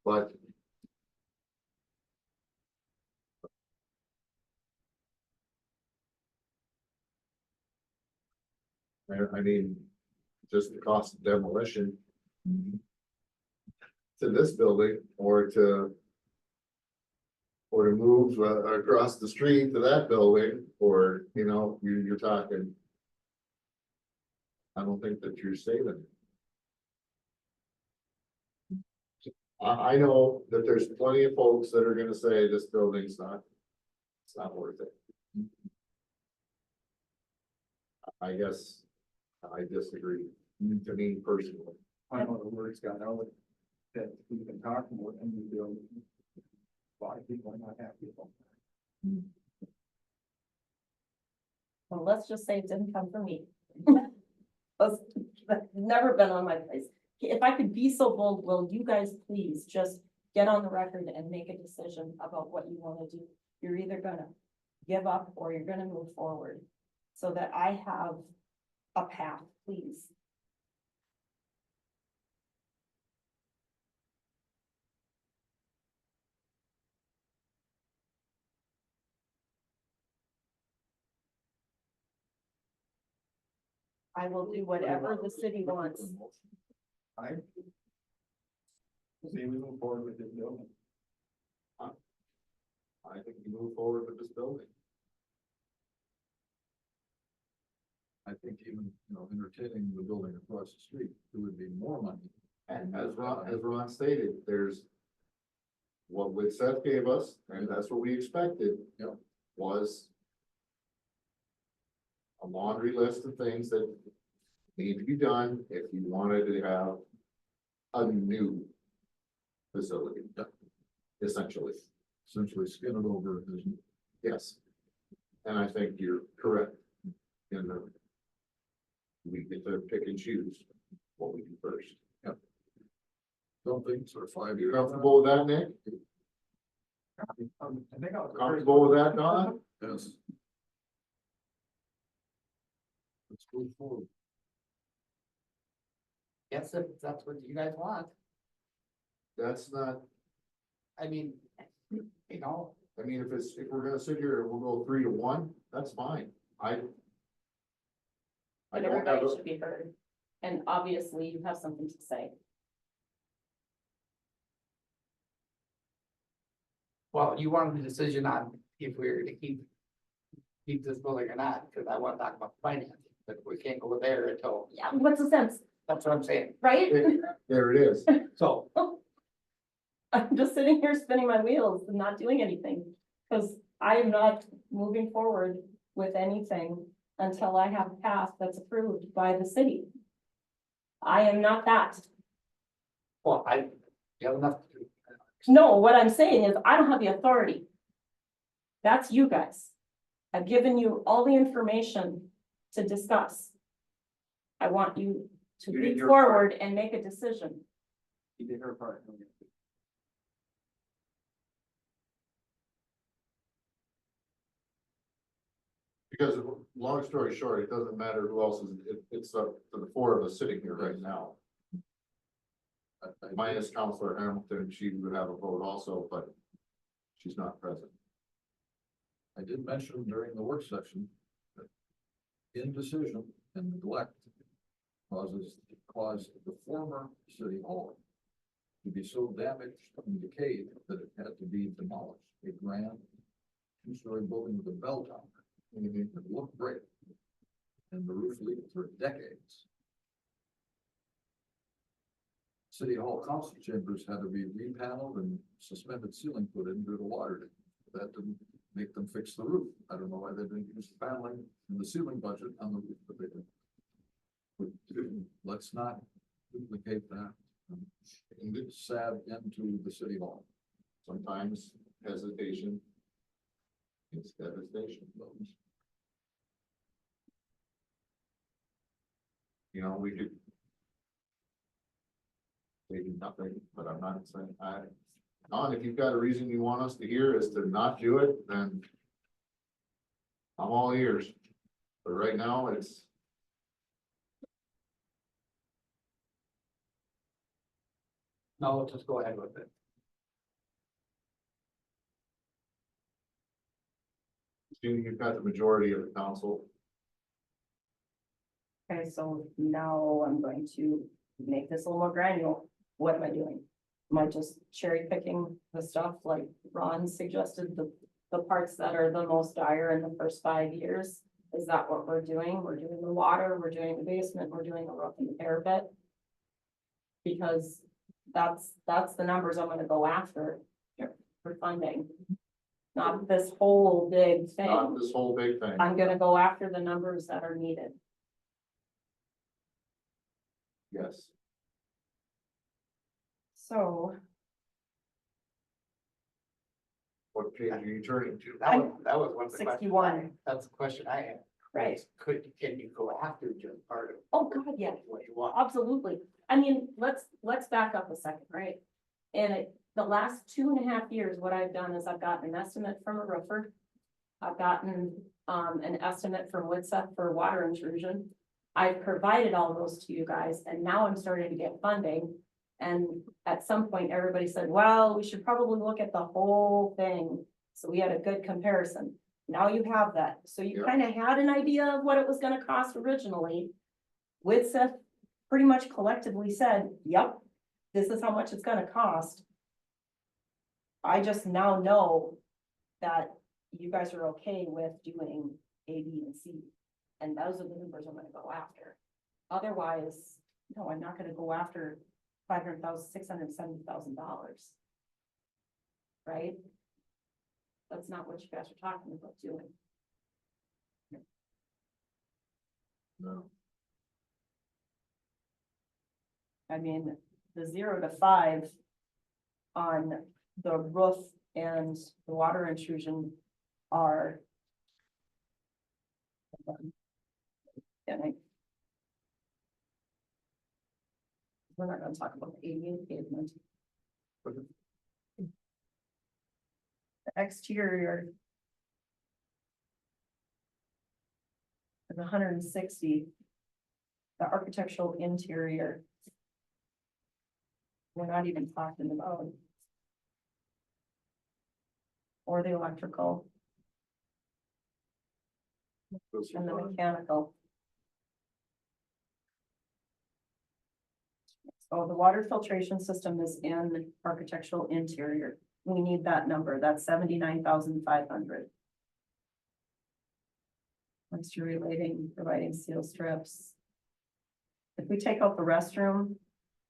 But I mean, just the cost of demolition to this building or to move across the street to that building, or, you know, you're talking. I don't think that you're saving. I know that there's plenty of folks that are gonna say this building's not, it's not worth it. I guess I disagree, to me personally. I know the word's got out that we've been talking about and we do. A lot of people are not happy about Well, let's just say it didn't come from me. That's never been on my place. If I could be so bold, will you guys please just get on the record and make a decision about what you want to do? You're either gonna give up or you're gonna move forward so that I have a path, please. I will do whatever the city wants. I say we move forward with this building. I think you move forward with this building. I think even, entertaining the building across the street, it would be more money. And as Ron stated, there's what Seth gave us, and that's what we expected. Yep. Was a laundry list of things that need to be done if you wanted to have a new facility. Yep. Essentially, Skin it over, isn't it? yes. And I think you're correct in the, we get to pick and choose what we do first. Don't think sort of 5 You years. comfortable with that, Nick? I think I was the first Comfortable with one. that, Don? Yes. Let's move forward. Yes, if that's what you guys want. That's not, I mean, you know, I mean, if we're gonna sit here and we'll go 3-1, that's fine. I But don't have everybody a, should be heard. And obviously you have something to say. Well, you wanted the decision on if we were to keep this building or not, because I want to talk about financing, but we can't go there until, Yeah, what's the sense, that's what I'm saying. right? There it is. So, I'm just sitting here spinning my wheels and not doing anything, because I am not moving forward with anything until I have a path that's approved by the city. I am not that. well, you have enough to do. No, what I'm saying is I don't have the authority. That's you guys. I've given you all the information to discuss. I want you to You did leap your part. forward and make a decision. He did her part. Because long story short, it doesn't matter who else is, it's up to the four of us sitting here right now. Minus Counselor Hamilton, she would have a vote also, but she's not present. I did mention during the work session that indecision and neglect caused the former city hall to be so damaged and decayed that it had to be demolished. A grand two-story building with a bell tower. It looked great. And the roof leaked for decades. City Hall council chambers had to be repaneled and suspended ceiling put in due to water. That didn't make them fix the roof. I don't know why they didn't use the paneling in the ceiling budget on the roof, but they did. But let's not duplicate that. And it's sad into the city hall. Sometimes hesitation. It's devastation. You know, we could. They do nothing, but I'm not saying, Don, if you've got a reason you want us to hear is to not do it, then. I'm all ears, but right now it's. No, let's just go ahead with it. Assuming you've got the majority of the council. Okay, so now I'm going to make this a little more granular. What am I doing? Am I just cherry picking the stuff like Ron suggested, the parts that are the most dire in the first 5 years? Is that what we're doing? We're doing the water, we're doing the basement, we're doing the roof and the parapet? Because that's the numbers I'm gonna go after for funding. Not this whole big Not thing. this whole big thing. I'm gonna go after the numbers that are needed. Yes. So What page are you turning to? That was one of the questions. 61. That's the question I had. Right. Can you go after just part of Oh, God, yeah, what you want? absolutely. I mean, let's back up a second, right? And the last 2.5 years, what I've done is I've gotten an estimate from a roofer. I've gotten, an estimate from Woodseth for water intrusion. I've provided all those to you guys, and now I'm starting to get funding. And at some point, everybody said, well, we should probably look at the whole thing. So we had a good comparison. Now you have that. So you Yeah. kind of had an idea of what it was gonna cost originally. Woodseth pretty much collectively said, yep, this is how much it's gonna cost. I just now know that you guys are okay with doing A, B, and C. And those are the numbers I'm gonna go after. Otherwise, no, I'm not gonna go after $500,000, $670,000. Right? That's not what you guys are talking about doing. No. I mean, the 0 to 5 on the roof and the water intrusion are. We're not gonna talk about the ADA pavement. The exterior. Is 160. The architectural interior. We're not even talking about. Or the electrical Those are and the fine. mechanical. So the water filtration system is in architectural interior. we need that number, that's 79,500. Moisture relating, providing seal strips. If we take out the restroom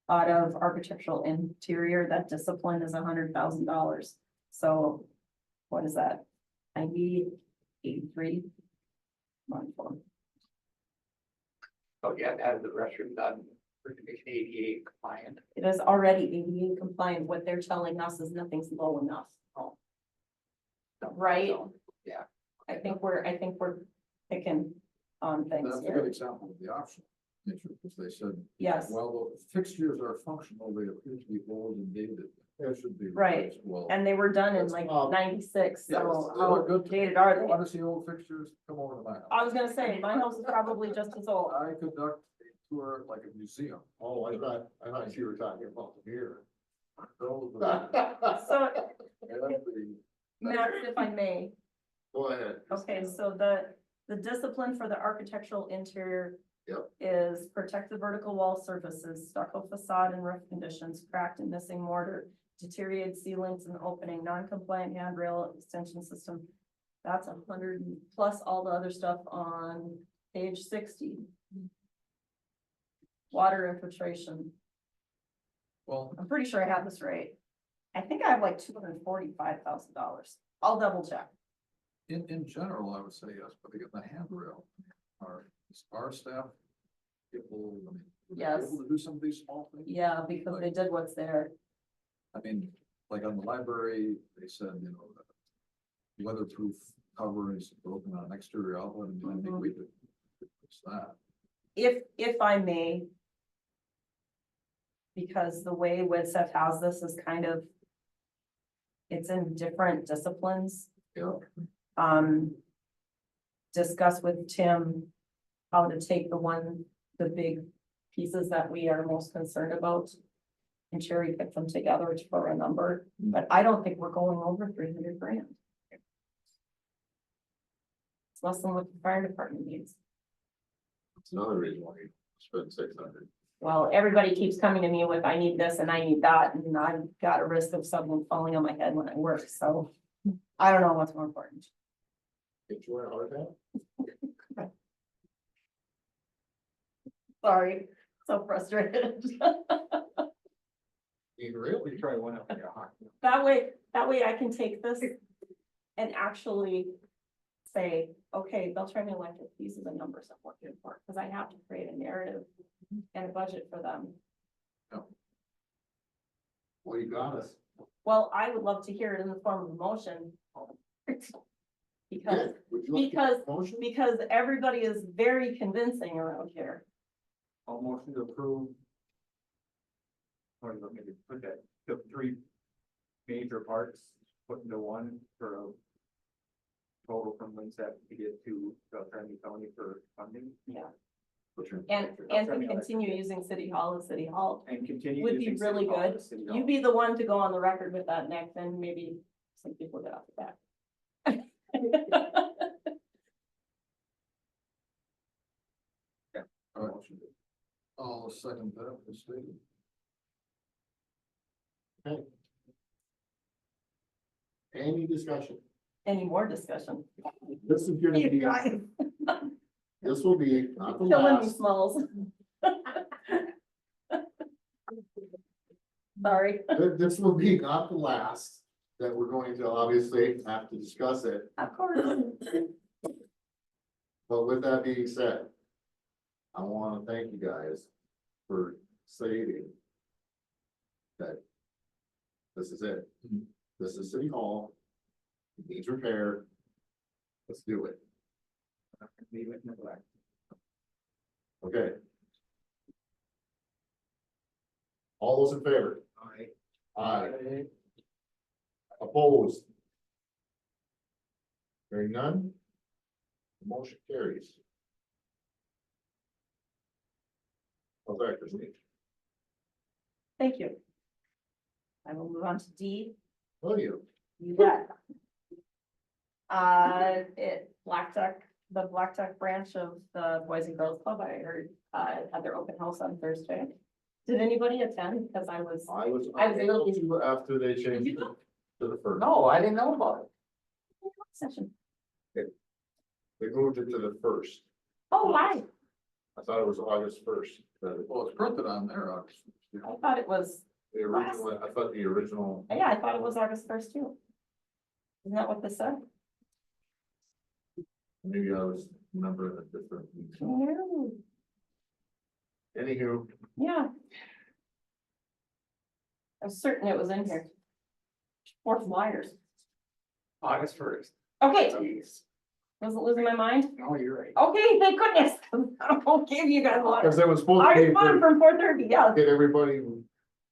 out of architectural interior, that discipline is $100,000. So what is that? 83. Wonderful. Oh, yeah, that is the restroom done, for Division 88 compliant. It is already ADA compliant. What they're telling us is nothing's low enough. Right? Yeah. I think we're picking on things That's a good here. example of the optional nature, because they said, Yes, well, the fixtures are functional, they appear to be old and dated. They should be Right. replaced. Well, and they were done in That's like all. 96, yes, so they how look good to me. dated are You they? want to see old fixtures, come over to my house. I was gonna say, my house is probably just as old. I conduct a tour like a museum. Oh, I thought you were talking about the beer. Those are- So, and the- Max, if I may, Go ahead. okay, so the discipline for the architectural interior Yep. is protect the vertical wall surfaces, stucco facade and roof conditions, cracked and missing mortar, deteriorated ceilings and opening, non-compliant handrail extension system. That's 100 plus all the other stuff on page 60. Water infiltration. Well, I'm pretty sure I have this right. I think I have like $245,000. I'll double check. in general, I would say yes, but again, the handrail, our staff able, I mean, were they Yes. able to do some of these small things? Yeah, because they did what's there. I mean, like on the library, they said, you know, the weatherproof cover is broken on an exterior outlet, and I think we could fix that. If I may. Because the way WITSEF has this is kind of. It's in different disciplines. Yep. Discuss with Tim. How to take the big pieces that we are most concerned about. And cherry pick them together for a number, but I don't think we're going over 300 grand. It's less than what the fire department needs. That's another reason why you spend 600. Well, everybody keeps coming to me with, I need this and I need that, and I've got a risk of something falling on my head when I work, so. I don't know what's more important. Get you a heart attack? Sorry, so frustrated. You really? We try one up there, huh? That way I can take this and actually say, okay, Beltrami Electric, these are the numbers I'm working for, because I have to create a narrative and a budget for them. Well, you got us. Well, I would love to hear it in the form of a motion. Because, Would you like to make a motion? because everybody is very convincing around here. I'll motion to approve. Or let me put that, the three major parts put into one for a total from Winsett to get to Beltrami County for funding. Yeah. What's your- And to continue using City Hall as City Hall. And continue. Would be using really City Hall good. as City You Hall. be the one to go on the record with that, Nick, then maybe some people get off the back. All right. I'll second that, as stated. Any discussion? Any more discussion? This is gonna You be, guys this will be not the killing me, last. Smalls. Sorry, This will be not the last that we're going to obviously have to discuss it. of course. But with that being said, I want to thank you guys for stating that this is it. This is City Hall. It needs repair. Let's do it. Leave it neglect. Okay. All those in favor? Aye. Opposed? Hearing none? The motion carries. How's that, Christine? Thank you. I will move on to D. Oh, you. You bet. Blackduck, the Blackduck branch of the Boys and Girls Club, I heard, had their open house on Thursday. Did anybody attend? Because I was I was I was a little unable to after they changed. you? To the first. No, I didn't know about it. Session. They moved it to the first. Oh, why? I thought it was August first. The Well, it's printed on there, obviously. I thought it was, original, I thought the original, yeah, I thought it was August first too. Isn't that what this said? maybe I was remembering it different. No. Anywho, Yeah. I was certain it was in here. Fourth wires. August first. Okay, Jeez. wasn't losing my mind? No, you're right. Okay, thank goodness. I'll give you guys water. because it was supposed I to was be fun for, from 4:30, yeah, get everybody.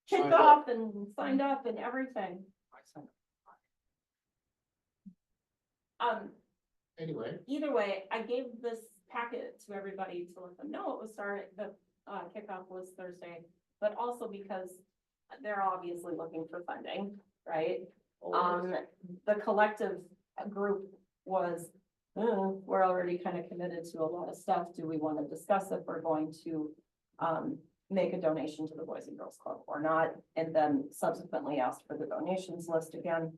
kicked signed up. off and signed up and everything. Anyway, Either way, I gave this packet to everybody to let them know it was starting, the kickoff was Thursday. But also because they're obviously looking for funding, right? The collective group was, we're already kind of committed to a lot of stuff. Do we want to discuss if we're going to make a donation to the Boys and Girls Club or not? And then subsequently asked for the donations list again.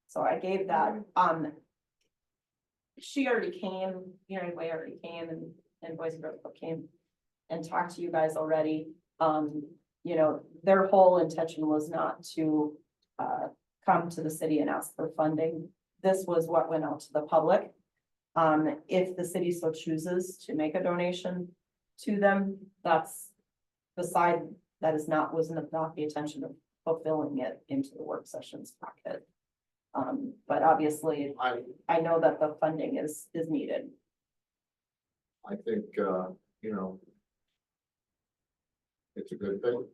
So I gave that, she already came, United Way already came and Boys and Girls Club came and talked to you guys already. You know, their whole intention was not to come to the city and ask for funding. This was what went out to the public. If the city so chooses to make a donation to them, that's the side that is not, was not the intention of fulfilling it into the work sessions packet. But obviously, I know that the funding is needed. I think, you know, it's a good thing.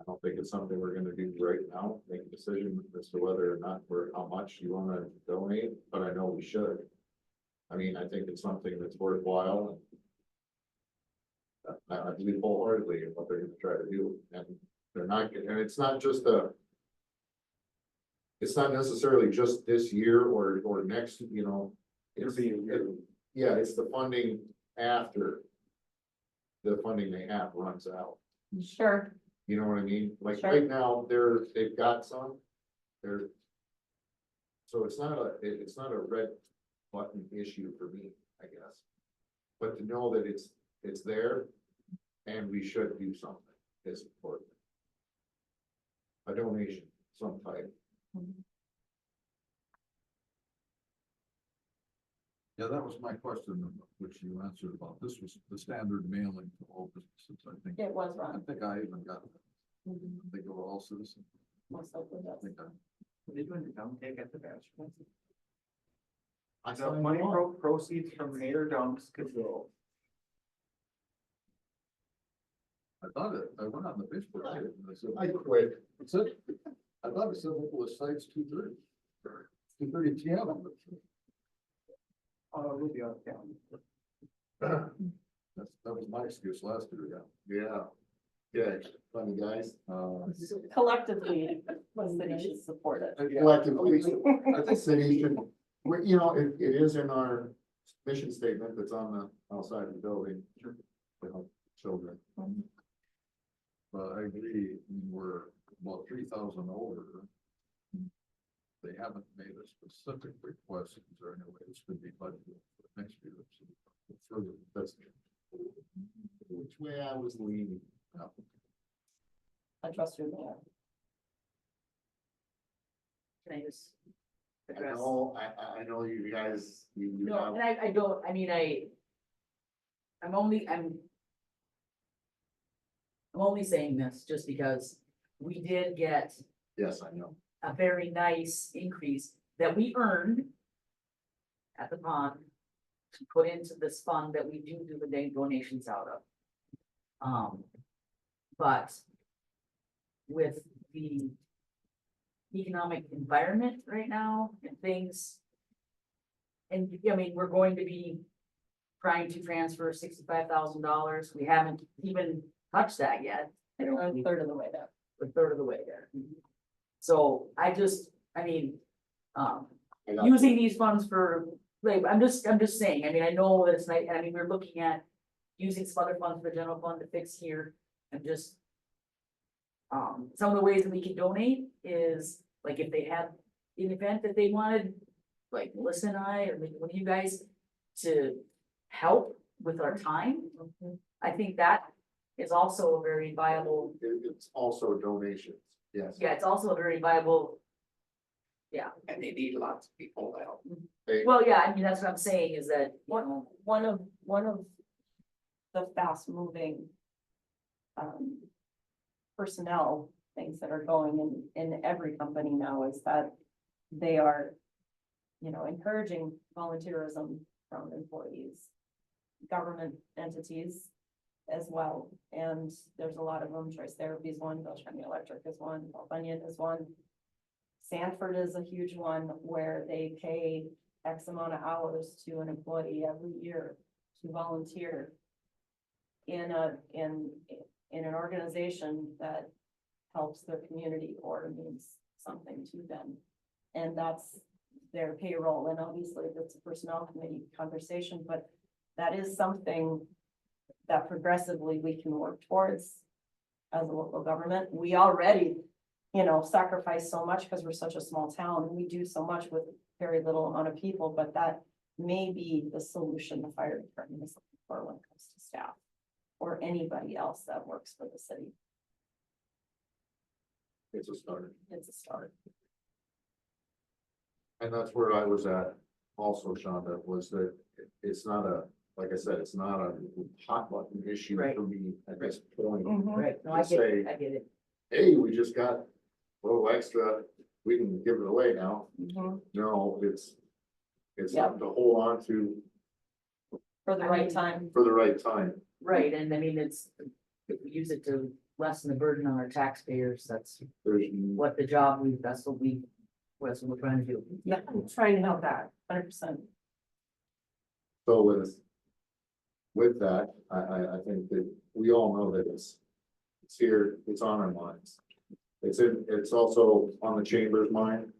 I don't think it's something we're gonna do right now, make a decision as to whether or not, or how much you wanna donate, but I know we should. I mean, I think it's something that's worthwhile. I believe wholeheartedly in what they're gonna try to do, and they're not, and it's not just it's not necessarily just this year or next, you know. It's yeah, it's the funding after the funding they have runs out. Sure. You know what I mean? Like Sure. right now, they've got some, so it's not a red button issue for me, I guess. But to know that it's there and we should do something is important. A donation, some type. Yeah, that was my question, which you answered about. This was the standard mailing to all businesses, I think. It was I wrong. think I even got it. I think of all citizens. Most likely I does. think What are you doing, dump take at the bathroom? I The signed money on. proceeds from Nader dumps could go. I thought it, I went on the Facebook page and I said, I quit. it said, I thought it said Nicholas Sites 2:30. 2:30 PM. We'll be out of town. That was my excuse last year, yeah. Yeah, funny guys. Collectively, the city should support it. Collectively, I think city should, you know, it is in our mission statement that's on the outside of the building. To help children. But I agree, we're about 3,000 over. They haven't made a specific request. Is there any way this could be budgeted for next year? So further, that's Which way I was leaning. I trust you there. Can I just I address? know, I know you guys, you No, have, and I don't, I mean, I'm only saying this just because we did get yes, I know. a very nice increase that we earned at the pond to put into this fund that we do the donations out of. But with the economic environment right now and things, and I mean, we're going to be trying to transfer $65,000. We haven't even touched that yet. We're a third of the way there. A third of the way there. So I mean, I got using these funds for, like, I'm just saying, I mean, I know that it's nice, I mean, we're looking at using some other funds for the general fund to fix here and just. Some of the ways that we can donate is like if they had an event that they wanted, like Melissa and I, or maybe one of you guys, to help with our time, I think that is also a very viable, It's also donations, yes. yeah, it's also a very viable. And they need lots of people to help. Well, yeah, I mean, that's what I'm saying is that, you know, One of the fast moving personnel things that are going in every company now is that they are, you know, encouraging volunteerism from employees, government entities as well. And there's a lot of them. Choice Therapy is one, Beltrami Electric is one, Paul Bunyan is one. Sanford is a huge one where they pay X amount of hours to an employee every year to volunteer in an organization that helps their community or means something to them. And that's their payroll. And obviously that's a personnel committee conversation, but that is something that progressively we can work towards as a local government. We already, you know, sacrifice so much because we're such a small town and we do so much with very little amount of people, but that may be the solution the fire department is looking for when it comes to staff or anybody else that works for the city. It's a start. It's a start. And that's where I was at also, Shonda, was that it's not a, like I said, it's not a hot button issue Right. for me at this point. right, no, I To get say, it, I get it. hey, we just got a little extra, we can give it away now. Mhm. No, it's Yep. something to hold on to For the I right mean- time. for the right time. Right, and I mean, it's, if we use it to lessen the burden on our taxpayers, that's There's, what the job we, that's what we're trying to do. Yeah, I'm trying to help that 100%. so with that, I think that we all know that it's here, it's on our minds. It's also on the chamber's mind.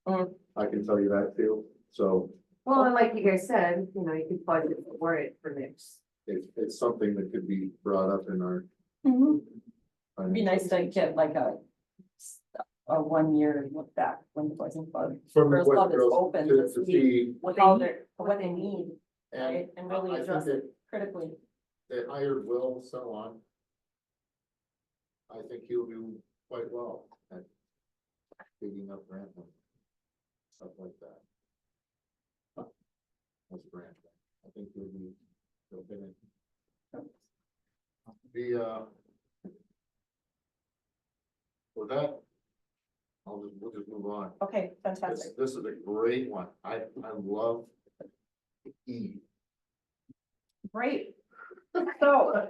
Mm. I can tell you that too, so Well, and like you guys said, you know, you could budget for it for next. it's something that could be brought up in our. It'd be nice to get like a 1 year look back when the Boys and Club, From Girls what Club is girls- open to to see, see What how they they're, what they need, right? And really I think address that it critically. they hired Will so on. I think he'll do quite well at digging up grant money, stuff like that. That's grant. I think he'll fit in. With that, we'll just move on. Okay, fantastic. This is a great one. I love E. Great. So.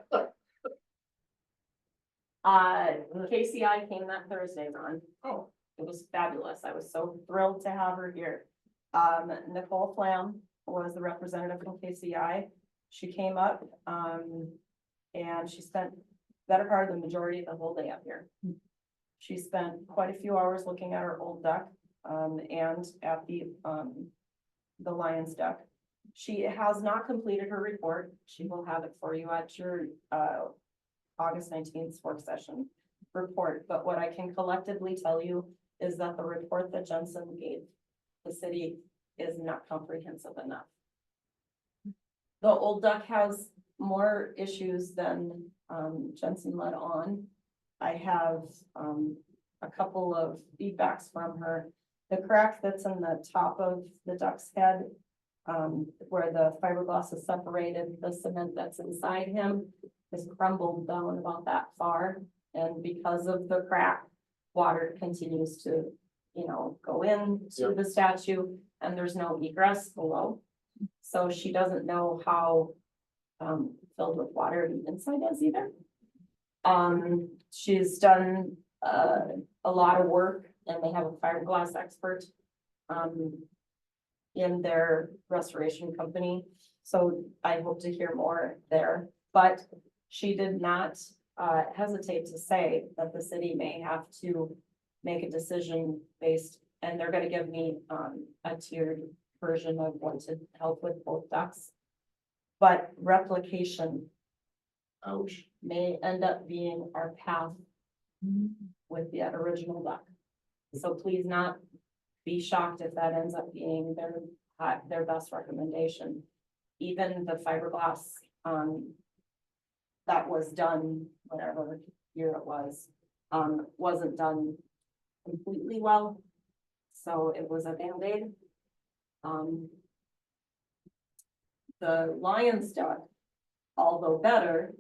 KCI came that Thursday, Ron. Oh. It was fabulous. I was so thrilled to have her here. Nicole Flam was the representative from KCI. She came up, and she spent better part of the majority of the whole day up here. She spent quite a few hours looking at her old duck, and at the Lion's duck. She has not completed her report. She will have it for you at your, August 19th work session report. But what I can collectively tell you is that the report that Jensen gave the city is not comprehensive enough. The old duck has more issues than Jensen let on. I have a couple of feedbacks from her. The crack that's in the top of the duck's head, where the fiberglass is separated, the cement that's inside him is crumbled down about that far. And because of the crack, water continues to, you know, go in to the statue and there's no egress below. So she doesn't know how filled with water the inside is either. She's done a lot of work and they have a fiberglass expert in their restoration company. So I hope to hear more there, but she did not hesitate to say that the city may have to make a decision based, and they're gonna give me a tiered version of what to help with both ducks. But replication Ouch. may end up being our path with the original duck. So please not be shocked if that ends up being their best recommendation. Even the fiberglass, that was done, whatever year it was, wasn't done completely well. So it was a Band-Aid. The Lion's Duck, although better,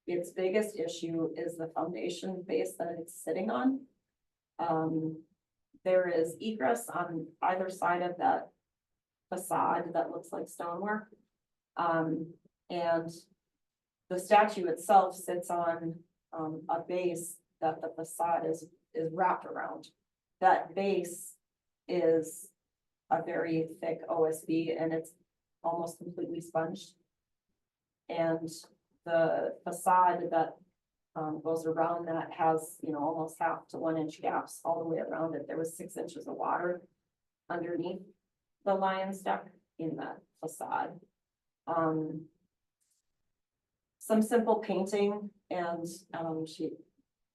its biggest issue is the foundation base that it's sitting on. There is egress on either side of that facade that looks like stonework. And the statue itself sits on, a base that the facade is wrapped around. That base is a very thick OSB and it's almost completely sponged. And the facade that goes around that has, almost half to 1 inch gaps all the way around it. There was 6 inches of water underneath the Lion's Duck in that facade. Some simple painting and she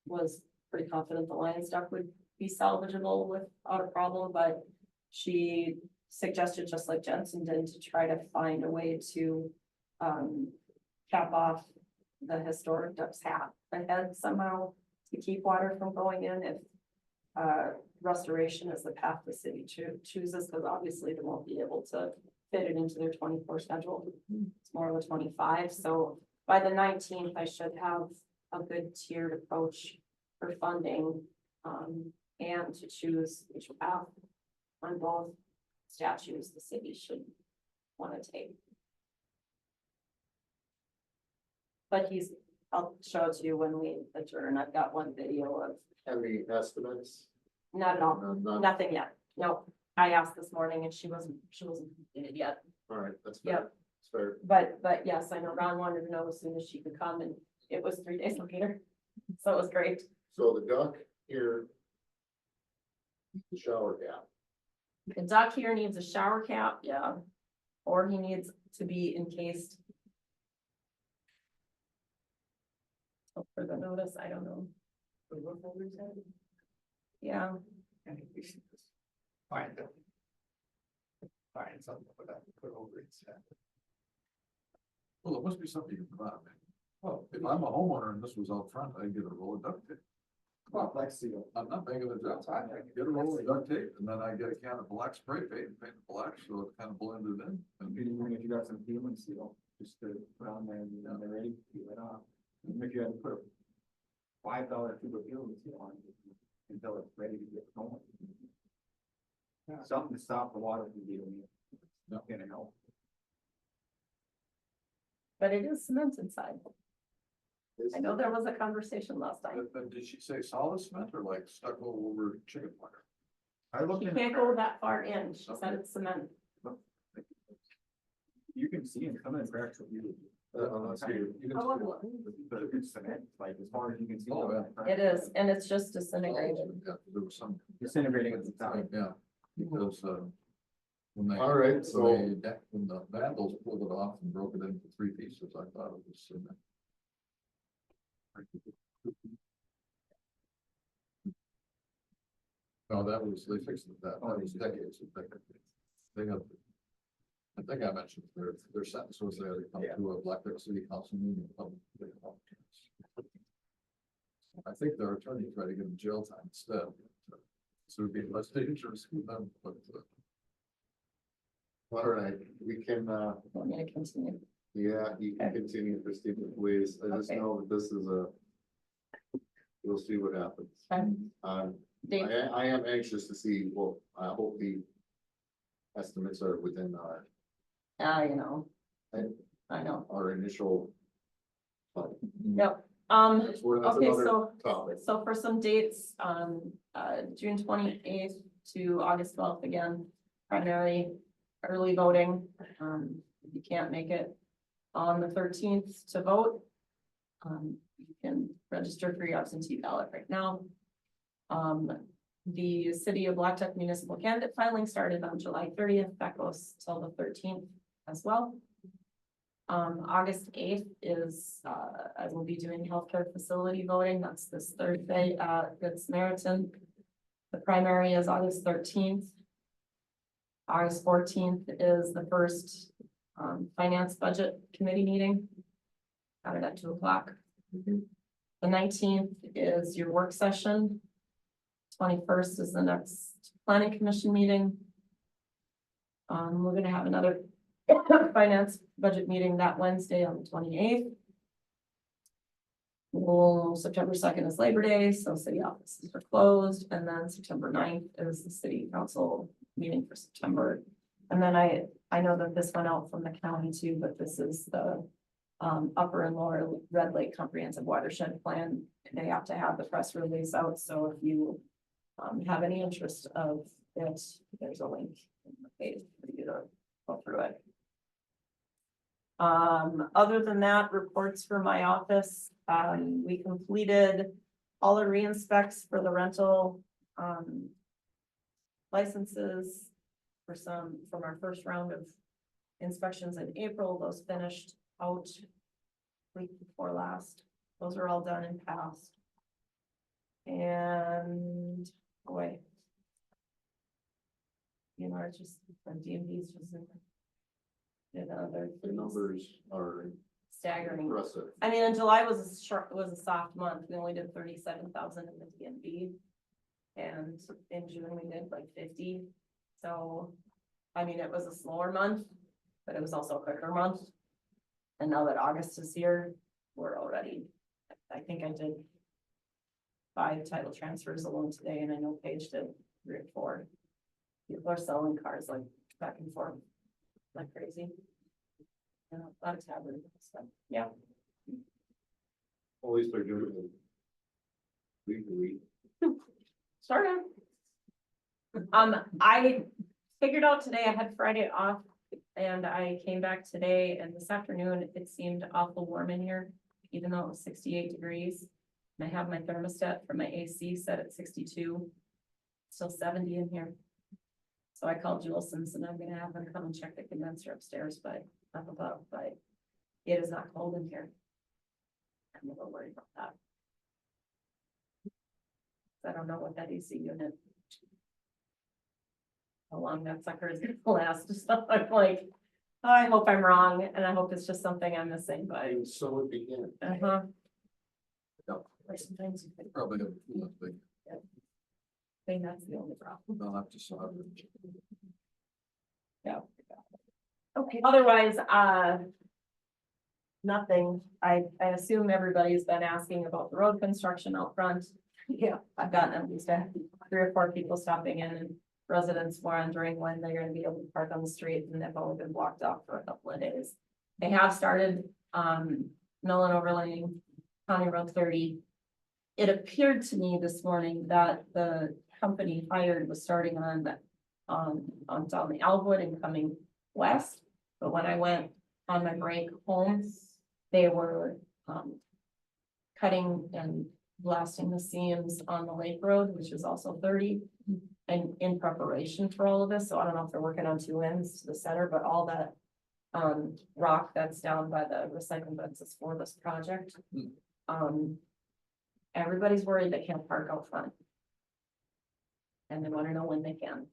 was pretty confident the Lion's Duck would be salvageable without a problem, but she suggested, just like Jensen did, to try to find a way to cap off the historic duck's hat ahead somehow to keep water from going in if restoration is the path the city chooses, because obviously they won't be able to fit it into their 24 schedule. It's more of a 25. So by the 19th, I should have a good tiered approach for funding and to choose which path on both statues the city should want to take. But I'll show it to you when we adjourn. I've got one video of, Any estimates? not at all, None? nothing yet. No, I asked this morning and she wasn't completed yet. All right, that's fair. Yep. That's fair. But yes, I know Ron wanted to know as soon as she could come, and it was 3 days later. So it was great. So the duck here. The shower cap. The duck here needs a shower cap, yeah. Or he needs to be encased. So for the notice, I don't know. Yeah, And we should just find them. Find something for that, put over its head. Well, it must be something you can buy. Well, if I'm a homeowner and this was out front, I'd get a roll of duct tape. Well, Black Seal. I'm not making a job. I get a roll of duct tape and then I get a can of black spray paint and paint it black so it kind of blended in. And Even if you got some peeling seal, just to put on there and when they're ready, peel it off. Even if you had to put a $5 tube of peeling seal on it until it's ready to get going. Something to stop the water from getting in and out. but it is cement inside. I know there was a conversation last time. But did she say solid cement or like stucco over chicken wire? I looked You in. can't go that far in. She said it's cement. You can see in some of the cracks that you. Unless you can But it's cement, like as far as you can see. Oh, yeah. It is, and it's just disintegrated. Yeah, there was some. Disintegrating at the top. Yeah, because, when they. All right, when so- when the vandals pulled it off and broke it into 3 pieces, I thought it was cement. No, they fixed that was decades of they got. I think I mentioned their sentence was they had to come to a Blackduck City Council meeting. I think their attorney tried to get them jail time instead. So it'd be less dangerous for them, but. All right, we can, Want me to continue? yeah, you can continue, Christine, please. I just Okay. know that this is we'll see what happens. Okay. Dave, I am anxious to see, well, I hope the estimates are within you know, I know. our initial. Yep. That's Okay, another so, topic. so for some dates, June 28th to August 12th again, primary early voting. If you can't make it on the 13th to vote, you can register for your absentee ballot right now. The City of Blackduck municipal candidate filing started on July 30th. That goes till the 13th as well. August 8th is, I will be doing healthcare facility voting. That's this Thursday, Good Samaritan. The primary is August 13th. August 14th is the first finance budget committee meeting. Got it at 2 o'clock. The 19th is your work session. 21st is the next planning commission meeting. We're gonna have another finance budget meeting that Wednesday on the 28th. Well, September 2nd is Labor Day, so city offices are closed, and then September 9th is the city council meeting for September. And then I know that this went out from the county too, but this is the Upper and Lower Red Lake Comprehensive Watershed Plan. They have to have the press release out, so if you have any interest of it, there's a link in the page for you to go through it. Other than that, reports for my office, we completed all the re-inspects for the rental, licenses from our first round of inspections in April. Those finished out week before last. Those are all done and passed. And, boy. You know, it's just, the DMV's just in. The numbers are Staggering. impressive. I mean, and July was a soft month. We only did 37,000 in the DMV. And in June, we did like 50. So, I mean, it was a slower month, but it was also a quicker month. And now that August is here, we're already, I think I did 5 title transfers alone today, and I know Paige did 3 or 4. People are selling cars like back and forth like crazy. You know, a lot of tablets stuff. Yeah. At least they're doing it week to week. Sort of. I figured out today I had Friday off, and I came back today, and this afternoon it seemed awful warm in here, even though it was 68 degrees. And I have my thermostat for my AC set at 62, still 70 in here. So I called Juelson's, and I'm gonna have them come and check the condenser upstairs, but up above, but it is not cold in here. I'm a little worried about that. I don't know what that AC unit. How long that sucker is gonna last, so I'm like, oh, I hope I'm wrong, and I hope it's just something I'm missing, but. And so it began. Uh-huh. Yep. Like sometimes you think, Probably have a little bit. that's the only problem. They'll have to solve it. Yeah. Okay, otherwise, nothing. I assume everybody's been asking about the road construction out front. Yeah, I've gotten at least 3 or 4 people stopping in, and residents wondering when they're gonna be able to park on the street, and they've only been blocked off for a couple of days. They have started, mill and overlaying County Road 30. It appeared to me this morning that the company hired was starting on down the Elwood and coming west. But when I went on my break home, they were cutting and blasting the seams on the Lake Road, which is also 30, and in preparation for all of this. So I don't know if they're working on 2 ends to the center, but all that rock that's down by the recycling bins is for this project. Everybody's worried they can't park out front. And they want to know when they can.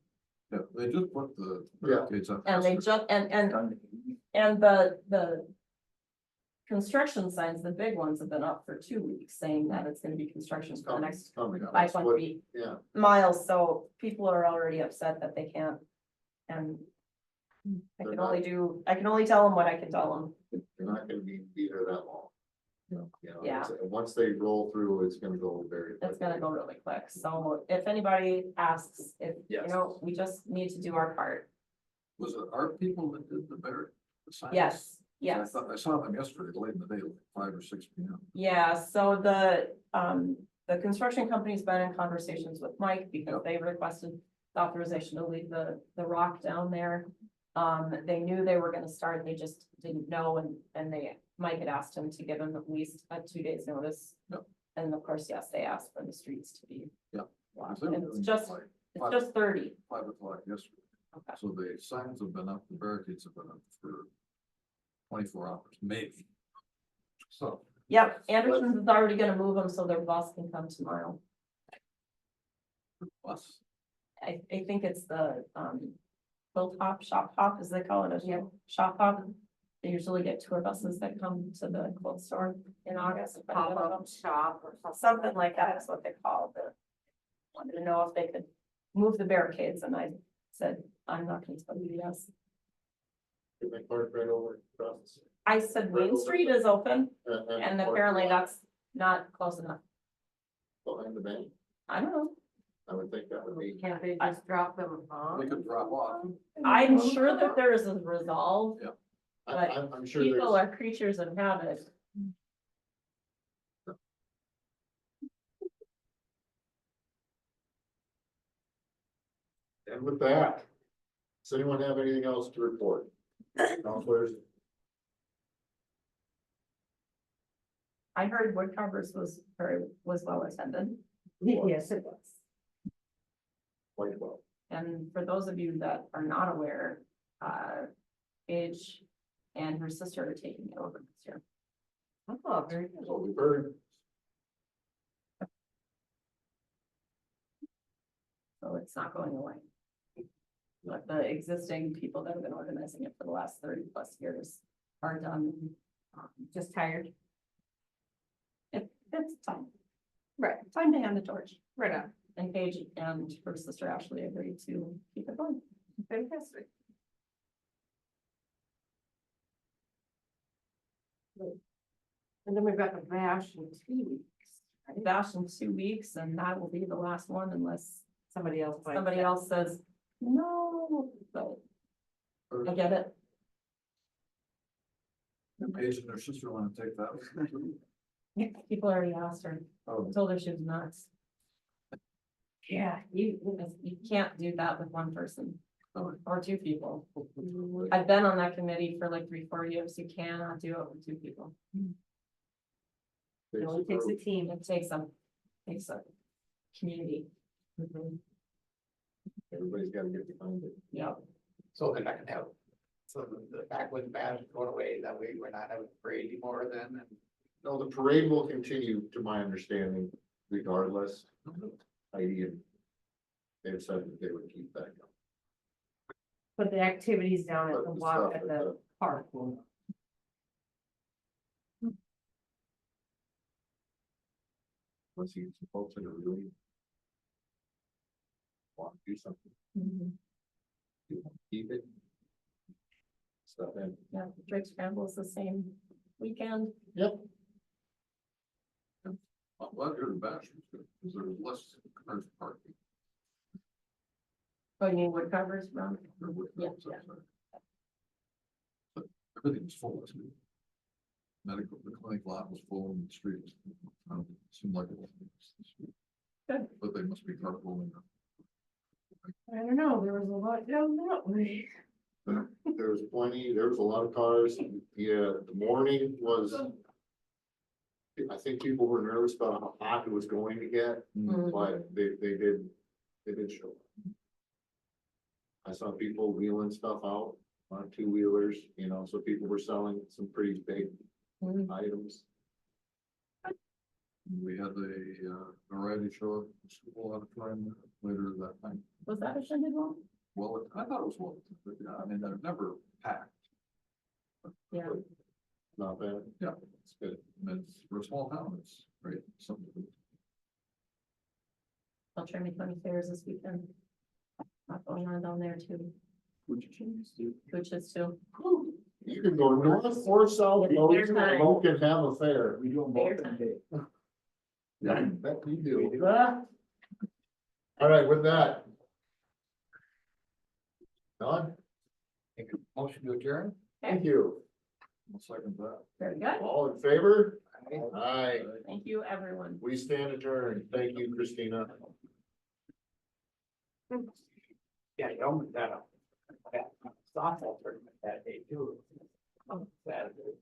Yeah, they just put the Yeah. barricades up. And they yesterday. just, and the construction signs, the big ones have been up for 2 weeks, saying that it's gonna be construction for the next Coming up. 5.3 Yeah, miles, so people are already upset that they can't. And I They're can not- only tell them what I can tell them. they're not gonna be there that long. You know, Yeah. once they roll through, it's gonna go very. It's quickly. gonna go really quick, so if anybody asks, if, you Yes. know, we just need to do our part. Was it our people that did the the signs? Yes, I yes. thought, I saw them yesterday, late in the day, like 5 or 6 p.m. Yeah, so the construction company's been in conversations with Mike because they requested the authorization to leave the rock down there. They knew they were gonna start, they just didn't know, and Mike had asked him to give him at least a 2 days notice. Yep. And of course, yes, they asked for the streets to be. Yep. blocked. They were And doing it's it just, like it's just 30. 5 o'clock yesterday. Okay. So the signs have been up, the barricades have been up for 24 hours, maybe. So. Yep, Anderson's is already gonna move them so their bus can come tomorrow. Plus, I think it's the, quilt hop, shop hop, as they call it, shop hop. They usually get tour buses that come to the quilt store in August. Pop-up shop or something. Something like that is what they call it. Wanted to know if they could move the barricades, and I said, I'm not gonna tell you yes. Can they park right over across the street? I said Main Street is open, and apparently that's not close enough. Behind the bank, I don't know. I would think that would be. Can't they just drop them off? they could drop off. I'm sure that there is a resolve. Yeah. But I'm sure People there's, are creatures of habit. and with that, does anyone have anything else to report? Counselors? I heard Woodcovers was well attended. Yes, it was. Quite well. And for those of you that are not aware, Paige and her sister are taking it over this year. Oh, very good. That's what we've heard. So it's not going away. But the existing people that have been organizing it for the last 30+ years are done. Just tired. It's time. Right. Time to hand the torch. Right on. And Paige and her sister Ashley agreed to keep it going. Fantastic. And then we've got the bash in 2 weeks. I bash in 2 weeks, and that will be the last one unless Somebody else. bites somebody it. else says, no, but I get it. Paige and her sister want to take that. People already asked her, Oh, told her she was nuts. Yeah, You can't do that with one person Oh. or 2 people. I've been on that committee for like 3-4 years. You cannot do it with 2 people. it only takes a team. It takes a community. Everybody's gotta get behind it. Yeah. So they're not gonna have, so the backwoods bash is going away, that way we're not having a parade anymore then, and No, the parade will continue, to my understanding, regardless. Heidi and they've said that they would keep that going. But the activities down at But the the walk stuff at the park will. Once you get some folks that are really want to do something, Mhm. you want to keep it. Stuff in. Yeah, Drake Scramble is the same weekend. Yep. I'm glad to hear the bash was good, because there's less cars parking. Oh, you mean wood covers from? There were- Yeah, But everything was full too. Medical, the clinic lot was full in the streets. Seemed like it was. Good. But they must be carpooling. I don't know, there was a lot down that way. There was plenty, there was a lot of cars. Yeah, the morning was. I think people were nervous about how hot it was going to get, Mhm. but they did show up. I saw people wheeling stuff out on 2-wheelers, so people were selling some pretty big Mhm. items. We had a variety show at the school auditorium later that night. Was that attended well? Well, I thought it was well, but yeah, I mean, they're never packed. Yeah. Not bad. Yeah, it's good. I mean, for a small town, it's great. Something. I'll try to make funny fairs this weekend. Not going on down there too. Would you change to? Coaches too. You can go north or south, It's you fair time. can have a fair. We do them Fair both time. in a day. Yeah, that we do. Ah. All right, with that. Don, make a motion to adjourn. thank you. I'll second that. Very good. All in favor? Okay. Aye. Thank you, everyone. We stand adjourned. Thank you, Christina. Yeah, you opened that up. That softball tournament that day too. On Saturday.